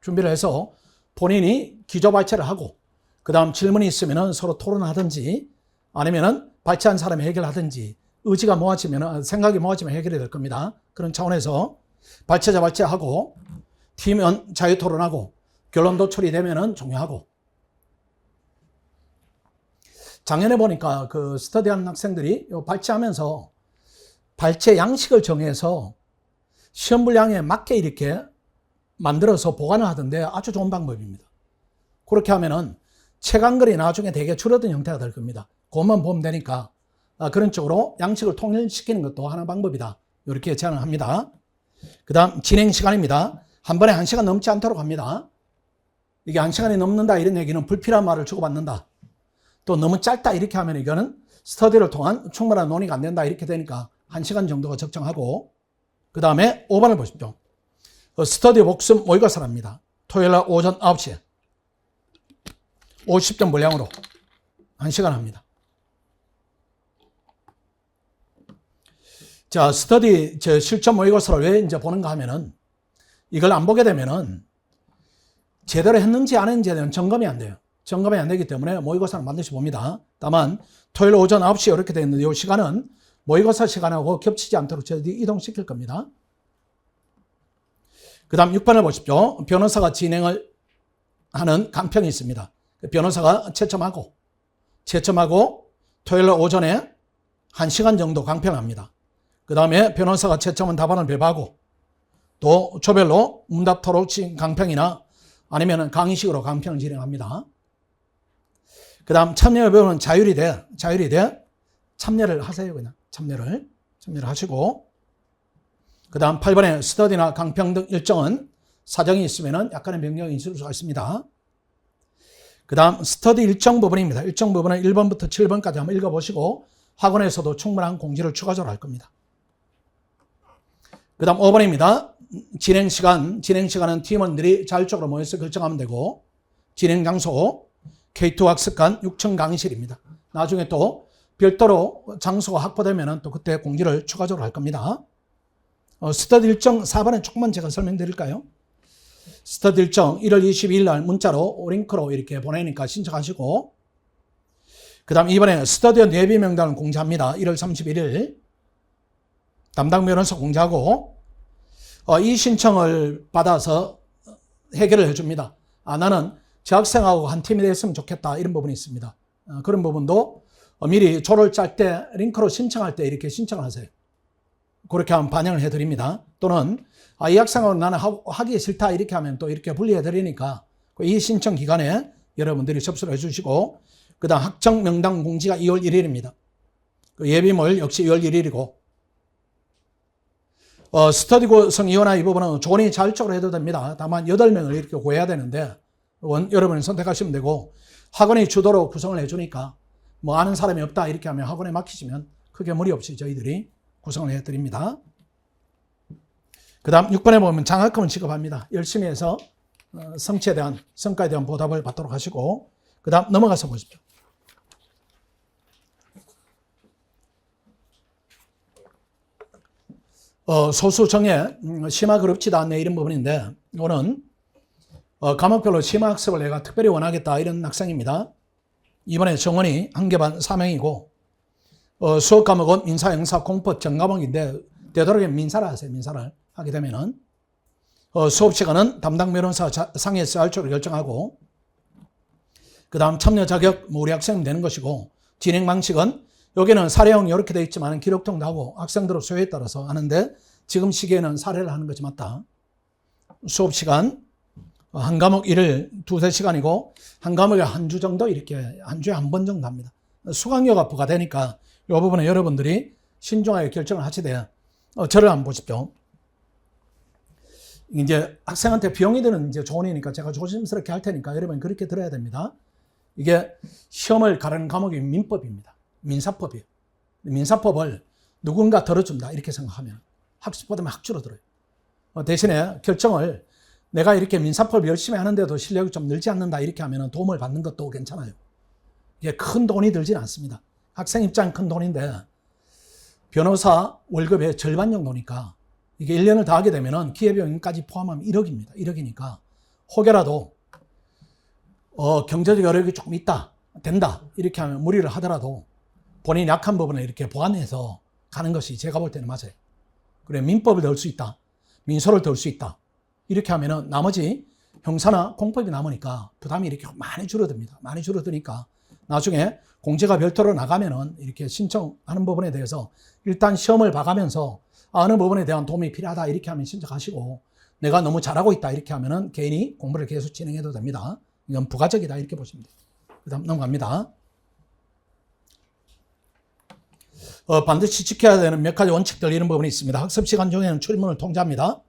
준비를 해서 본인이 기조 발제를 하고, 그 다음 질문이 있으면 서로 토론하든지 아니면 발제한 사람이 해결하든지, 의지가 모아지면, 생각이 모아지면 해결이 될 겁니다. 그런 차원에서 발제자 발제하고, 팀은 자유 토론하고, 결론 도출이 되면 종료하고. 작년에 보니까 그 스터디하는 학생들이 발제하면서 발제 양식을 정해서 시험 분량에 맞게 이렇게 만들어서 보관을 하던데 아주 좋은 방법입니다. 그렇게 하면은 책 한 권이 나중에 되게 줄어든 형태가 될 겁니다. 그것만 보면 되니까 그런 쪽으로 양식을 통일시키는 것도 하나 방법이다. 이렇게 제안을 합니다. 그 다음 진행 시간입니다. 한 번에 1시간 넘지 않도록 합니다. 이게 1시간이 넘는다 이런 얘기는 불필요한 말을 주고받는다. 또 너무 짧다 이렇게 하면 이거는 스터디를 통한 충분한 논의가 안 된다 이렇게 되니까 1시간 정도가 적정하고, 그 다음에 5번을 보십시오. 스터디 복습 모의고사를 합니다. 토요일날 오전 9시에 50점 분량으로 1시간 합니다. 자, 스터디 실전 모의고사를 왜 이제 보는가 하면은, 이걸 안 보게 되면은 제대로 했는지 안 했는지에 대한 점검이 안 돼요. 점검이 안 되기 때문에 모의고사는 반드시 봅니다. 다만 토요일 오전 9시에 이렇게 되어 있는데, 이 시간은 모의고사 시간하고 겹치지 않도록 저희들이 이동시킬 겁니다. 그 다음 6번을 보십시오. 변호사가 진행을 하는 강평이 있습니다. 변호사가 채점하고 토요일 오전에 1시간 정도 강평합니다. 그 다음에 변호사가 채점한 답안을 배부하고, 또 조별로 문답 토론 강평이나 아니면 강의식으로 강평을 진행합니다. 그 다음 참여 여부는 자율이 돼 참여를 하세요. 그냥 참여를 하시고, 그 다음 8번에 스터디나 강평 등 일정은 사정이 있으면 약간의 변경이 있을 수가 있습니다. 그 다음 스터디 일정 부분입니다. 일정 부분은 1번부터 7번까지 한번 읽어보시고 학원에서도 충분한 공지를 추가적으로 할 겁니다. 그 다음 5번입니다. 진행시간은 팀원들이 자율적으로 모여서 결정하면 되고, 진행장소 K2 학습관 6층 강의실입니다. 나중에 또 별도로 장소가 확보되면 또 그때 공지를 추가적으로 할 겁니다. 스터디 일정 4번에 조금만 제가 설명드릴까요? 스터디 일정 1월 22일 날 문자로 링크로 이렇게 보내니까 신청하시고, 그 다음 이번에 스터디언 예비 명단을 공지합니다. 1월 31일 담당 변호사 공지하고 이 신청을 받아서 해결을 해줍니다. 나는 제 학생하고 한 팀이 됐으면 좋겠다 이런 부분이 있습니다. 그런 부분도 미리 조를 짤 때 링크로 신청할 때 이렇게 신청을 하세요. 그렇게 하면 반영을 해드립니다. 또는 이 학생하고 나는 하기 싫다 이렇게 하면 또 이렇게 분리해드리니까 이 신청 기간에 여러분들이 접수를 해주시고 그 다음 학청 명단 공지가 2월 1일입니다. 예비몰 역시 2월 1일이고 스터디 구성 이원화 이 부분은 조언이 자율적으로 해도 됩니다. 다만 8명을 이렇게 구해야 되는데 여러분이 선택하시면 되고 학원이 주도로 구성을 해주니까 뭐 아는 사람이 없다 이렇게 하면 학원에 맡기시면 크게 무리 없이 저희들이 구성을 해드립니다. 그 다음 6번에 보면 장학금을 지급합니다. 열심히 해서 성취에 대한 성과에 대한 보답을 받도록 하시고 그 다음 넘어가서 보십시오. 소수 정예 심화 그룹지도 않네 이런 부분인데 이거는 과목별로 심화 학습을 내가 특별히 원하겠다 이런 학생입니다. 이번에 정원이 1개 반 4명이고 수업 과목은 민사, 형사, 공법, 전과목인데 되도록이면 민사를 하세요. 민사를 하게 되면은 수업 시간은 담당 변호사 상에서 할 쪽을 결정하고 그 다음 참여 자격 우리 학생은 되는 것이고 진행 방식은 여기는 사례형 이렇게 되어 있지만 기록통도 하고 학생들의 수요에 따라서 하는데 지금 시기에는 사례를 하는 것이 맞다. 수업 시간 한 과목 1을 2-3시간이고 한 과목에 한 주 정도 이렇게 한 주에 한 번 정도 합니다. 수강료가 부과되니까 이 부분에 여러분들이 신중하게 결정을 하시되 저를 한번 보십시오. 이제 학생한테 비용이 드는 이제 조언이니까 제가 조심스럽게 할 테니까 여러분 그렇게 들어야 됩니다. 이게 시험을 가르는 과목이 민법입니다. 민사법이에요. 민사법을 누군가 들어준다 이렇게 생각하면 학습보다는 막 줄어들어요. 대신에 결정을 내가 이렇게 민사법 열심히 하는데도 실력이 좀 늘지 않는다 이렇게 하면 도움을 받는 것도 괜찮아요. 이게 큰 돈이 들지는 않습니다. 학생 입장은 큰 돈인데 변호사 월급의 절반 정도니까 이게 1년을 다 하게 되면 기회비용까지 포함하면 1억입니다. 1억이니까 혹여라도 경제적 여력이 조금 있다, 된다 이렇게 하면 무리를 하더라도 본인이 약한 부분을 이렇게 보완해서 가는 것이 제가 볼 때는 맞아요. 그래 민법을 덜 수 있다, 민소를 덜 수 있다 이렇게 하면은 나머지 형사나 공법이 남으니까 부담이 이렇게 많이 줄어듭니다. 많이 줄어드니까 나중에 공제가 별도로 나가면은 이렇게 신청하는 부분에 대해서 일단 시험을 봐가면서 어느 부분에 대한 도움이 필요하다 이렇게 하면 신청하시고 내가 너무 잘하고 있다 이렇게 하면은 개인이 공부를 계속 진행해도 됩니다. 이건 부가적이다 이렇게 보시면 돼요. 그 다음 넘어갑니다. 반드시 지켜야 되는 몇 가지 원칙들 이런 부분이 있습니다. 학습 시간 중에는 출입문을 통제합니다.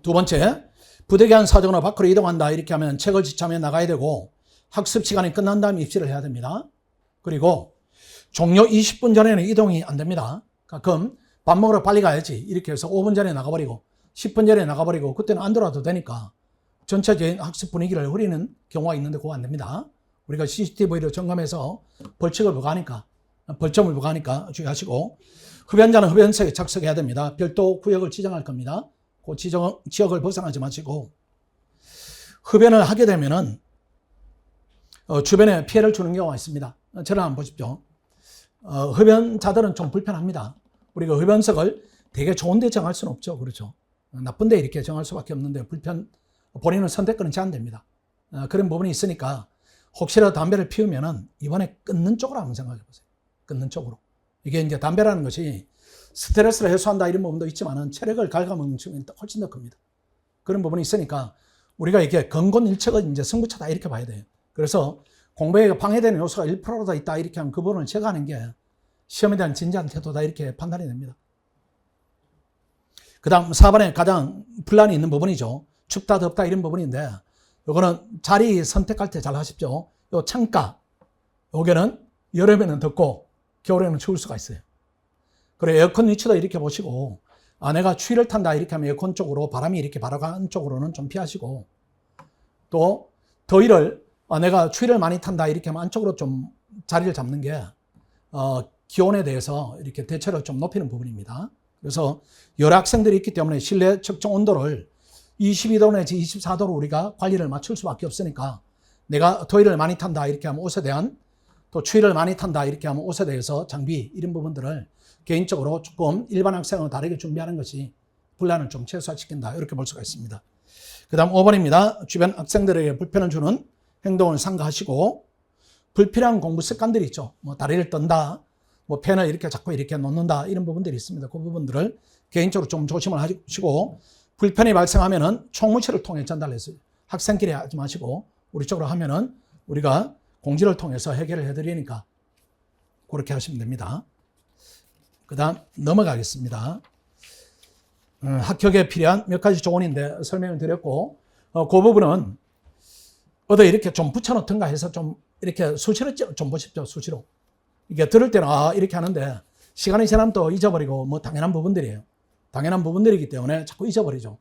두 번째, 부득이한 사정으로 밖으로 이동한다 이렇게 하면 책을 지참해 나가야 되고 학습 시간이 끝난 다음에 입시를 해야 됩니다. 그리고 종료 20분 전에는 이동이 안 됩니다. 그럼 밥 먹으러 빨리 가야지 이렇게 해서 5분 전에 나가버리고 10분 전에 나가버리고 그때는 안 들어와도 되니까 전체적인 학습 분위기를 흐리는 경우가 있는데 그거 안 됩니다. 우리가 CCTV로 점검해서 벌칙을 부과하니까 벌점을 부과하니까 주의하시고 흡연자는 흡연석에 착석해야 됩니다. 별도 구역을 지정할 겁니다. 그 지역을 벗어나지 마시고 흡연을 하게 되면은 주변에 피해를 주는 경우가 있습니다. 저를 한번 보십시오. 흡연자들은 좀 불편합니다. 우리가 흡연석을 되게 좋은 데 정할 수는 없죠. 그렇죠. 나쁜 데 이렇게 정할 수밖에 없는데 본인은 선택권은 제한됩니다. 그런 부분이 있으니까 혹시라도 담배를 피우면은 이번에 끊는 쪽으로 한번 생각해 보세요. 끊는 쪽으로. 이게 이제 담배라는 것이 스트레스를 해소한다 이런 부분도 있지만은 체력을 갉아먹는 측면이 훨씬 더 큽니다. 그런 부분이 있으니까 우리가 이게 건곤일척은 이제 승부차다 이렇게 봐야 돼요. 그래서 공부에 방해되는 요소가 1%더 있다 이렇게 하면 그 부분을 제거하는 게 시험에 대한 진지한 태도다 이렇게 판단이 됩니다. 그 다음 4번에 가장 분란이 있는 부분이죠. 춥다 덥다 이런 부분인데 요거는 자리 선택할 때 잘 하십시오. 요 창가 요게는 여름에는 덥고 겨울에는 추울 수가 있어요. 그래 에어컨 위치도 이렇게 보시고 내가 추위를 탄다 이렇게 하면 에어컨 쪽으로 바람이 이렇게 바로 가는 쪽으로는 좀 피하시고 또 더위를 내가 추위를 많이 탄다 이렇게 하면 안쪽으로 좀 자리를 잡는 게 기온에 대해서 이렇게 대체를 좀 높이는 부분입니다. 그래서 여러 학생들이 있기 때문에 실내 측정 온도를 22도 내지 24도로 우리가 관리를 맞출 수밖에 없으니까 내가 더위를 많이 탄다 이렇게 하면 옷에 대한 또 추위를 많이 탄다 이렇게 하면 옷에 대해서 장비 이런 부분들을 개인적으로 조금 일반 학생과 다르게 준비하는 것이 분란을 좀 최소화시킨다 이렇게 볼 수가 있습니다. 그 다음 5번입니다. 주변 학생들에게 불편을 주는 행동을 삼가하시고 불필요한 공부 습관들이 있죠. 뭐 다리를 떤다, 뭐 펜을 이렇게 자꾸 이렇게 놓는다 이런 부분들이 있습니다. 그 부분들을 개인적으로 좀 조심을 하시고 불편이 발생하면은 총무실을 통해 전달했어요. 학생끼리 하지 마시고 우리 쪽으로 하면은 우리가 공지를 통해서 해결을 해드리니까 그렇게 하시면 됩니다. 그 다음 넘어가겠습니다. 합격에 필요한 몇 가지 조언인데 설명을 드렸고 그 부분은 어디 이렇게 좀 붙여놓던가 해서 좀 이렇게 수시로 좀 보십시오. 수시로. 이게 들을 때는 이렇게 하는데 시간이 지나면 또 잊어버리고 뭐 당연한 부분들이에요. 당연한 부분들이기 때문에 자꾸 잊어버리죠.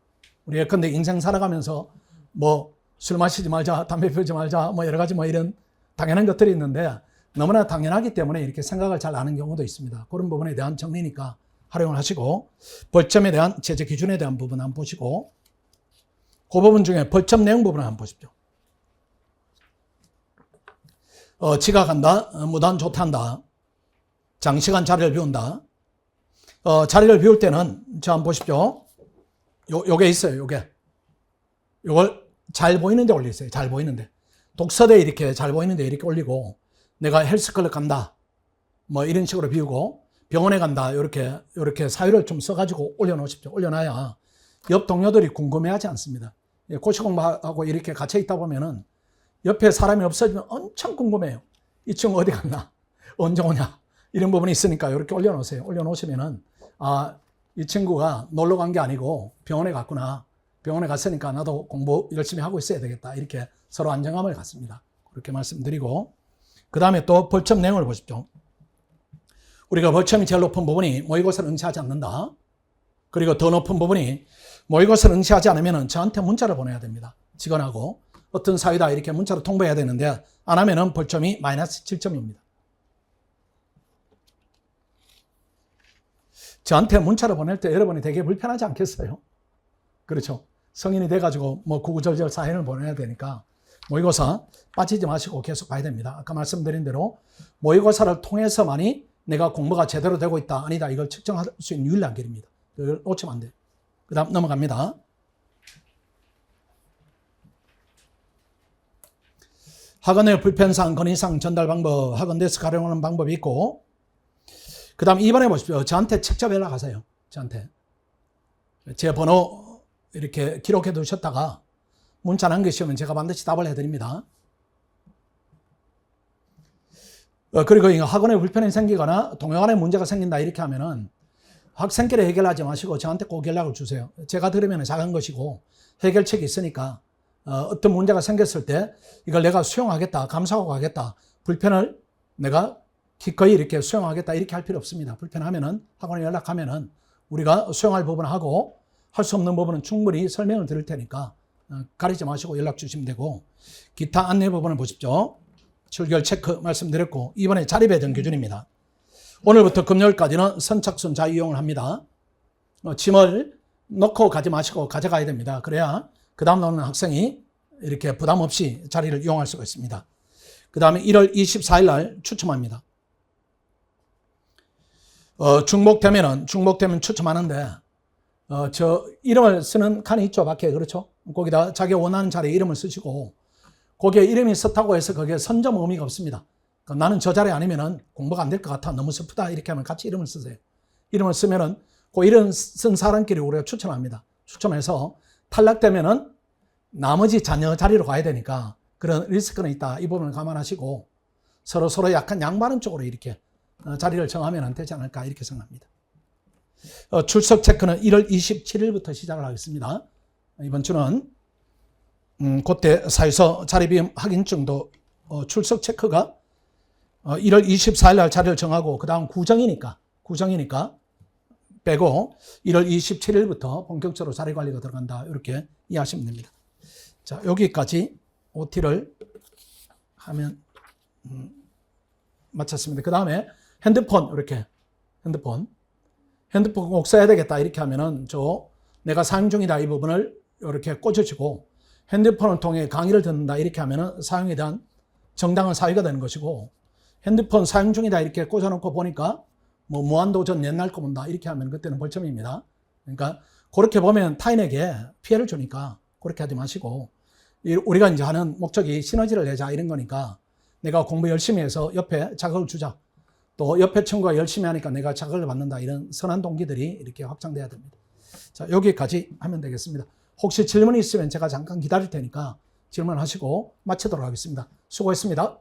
우리 예컨대 인생 살아가면서 뭐 술 마시지 말자, 담배 피우지 말자, 뭐 여러 가지 뭐 이런 당연한 것들이 있는데 너무나 당연하기 때문에 이렇게 생각을 잘 안 하는 경우도 있습니다. 그런 부분에 대한 정리니까 활용을 하시고 벌점에 대한 제재 기준에 대한 부분 한번 보시고 그 부분 중에 벌점 내용 부분을 한번 보십시오. 지각한다, 무단 조퇴한다, 장시간 자리를 비운다. 자리를 비울 때는 저 한번 보십시오. 요게 있어요. 요걸 잘 보이는데 올리세요. 잘 보이는데. 독서대에 이렇게 잘 보이는데 이렇게 올리고 내가 헬스클럽 간다. 뭐 이런 식으로 비우고 병원에 간다. 요렇게 사유를 좀 써가지고 올려놓으십시오. 올려놔야 옆 동료들이 궁금해하지 않습니다. 고시공부하고 이렇게 갇혀 있다 보면은 옆에 사람이 없어지면 엄청 궁금해요. 이 친구 어디 갔나? 언제 오냐? 이런 부분이 있으니까 이렇게 올려놓으세요. 올려놓으시면은 이 친구가 놀러 간 게 아니고 병원에 갔구나. 병원에 갔으니까 나도 공부 열심히 하고 있어야 되겠다. 이렇게 서로 안정감을 갖습니다. 그렇게 말씀드리고 그 다음에 또 벌점 내용을 보십시오. 우리가 벌점이 제일 높은 부분이 모의고사를 응시하지 않는다. 그리고 더 높은 부분이 모의고사를 응시하지 않으면 저한테 문자를 보내야 됩니다. 직원하고 어떤 사유다 이렇게 문자로 통보해야 되는데 안 하면은 벌점이 마이너스 7점입니다. 저한테 문자를 보낼 때 여러분이 되게 불편하지 않겠어요? 그렇죠. 성인이 돼가지고 뭐 구구절절 사연을 보내야 되니까 모의고사 빠지지 마시고 계속 봐야 됩니다. 아까 말씀드린 대로 모의고사를 통해서만이 내가 공부가 제대로 되고 있다, 아니다 이걸 측정할 수 있는 유일한 길입니다. 이걸 놓치면 안 돼요. 그 다음 넘어갑니다. 학원 내 불편사항, 건의사항 전달 방법, 학원 데스크 활용하는 방법이 있고 그 다음 2번에 보십시오. 저한테 직접 연락하세요. 저한테. 제 번호 이렇게 기록해 두셨다가 문자 남기시면 제가 반드시 답을 해드립니다. 그리고 학원에 불편이 생기거나 동요 간에 문제가 생긴다 이렇게 하면은 학생끼리 해결하지 마시고 저한테 꼭 연락을 주세요. 제가 들으면 작은 것이고 해결책이 있으니까 어떤 문제가 생겼을 때 이걸 내가 수용하겠다, 감수하고 가겠다, 불편을 내가 기꺼이 이렇게 수용하겠다 이렇게 할 필요 없습니다. 불편하면은 학원에 연락하면은 우리가 수용할 부분하고 할 수 없는 부분은 충분히 설명을 드릴 테니까 가리지 마시고 연락 주시면 되고 기타 안내 부분을 보십시오. 출결 체크 말씀드렸고 이번에 자리배정 기준입니다. 오늘부터 금요일까지는 선착순 자유이용을 합니다. 짐을 놓고 가지 마시고 가져가야 됩니다. 그래야 그 다음 오는 학생이 이렇게 부담 없이 자리를 이용할 수가 있습니다. 그 다음에 1월 24일 날 추첨합니다. 중복되면 추첨하는데 저 이름을 쓰는 칸이 있죠, 밖에. 그렇죠? 거기다 자기 원하는 자리에 이름을 쓰시고 거기에 이름이 썼다고 해서 거기에 선점 의미가 없습니다. 그러니까 나는 저 자리 아니면은 공부가 안 될 것 같아, 너무 슬프다 이렇게 하면 같이 이름을 쓰세요. 이름을 쓰면은 그 이름 쓴 사람끼리 우리가 추첨합니다. 추첨해서 탈락되면은 나머지 자녀 자리로 가야 되니까 그런 리스크는 있다. 이 부분을 감안하시고 서로 약간 양보하는 쪽으로 이렇게 자리를 정하면 되지 않을까 이렇게 생각합니다. 출석 체크는 1월 27일부터 시작을 하겠습니다. 이번 주는 그때 사유서 자리 비움 확인증도 출석 체크가 1월 24일 날 자리를 정하고 그 다음 구정이니까 빼고 1월 27일부터 본격적으로 자리 관리가 들어간다 이렇게 이해하시면 됩니다. 자, 여기까지 OT를 하면 마쳤습니다. 그 다음에 핸드폰 이렇게 핸드폰 꼭 써야 되겠다 이렇게 하면은 내가 사용 중이다 이 부분을 이렇게 꽂으시고 핸드폰을 통해 강의를 듣는다 이렇게 하면은 사용에 대한 정당한 사유가 되는 것이고 핸드폰 사용 중이다 이렇게 꽂아놓고 보니까 뭐 무한도전 옛날 거 본다 이렇게 하면 그때는 벌점입니다. 그러니까 그렇게 보면 타인에게 피해를 주니까 그렇게 하지 마시고, 우리가 이제 하는 목적이 시너지를 내자 이런 거니까 내가 공부 열심히 해서 옆에 자극을 주자, 또 옆에 친구가 열심히 하니까 내가 자극을 받는다, 이런 선한 동기들이 이렇게 확장돼야 됩니다. 자, 여기까지 하면 되겠습니다. 혹시 질문이 있으면 제가 잠깐 기다릴 테니까 질문하시고 마치도록 하겠습니다. 수고했습니다.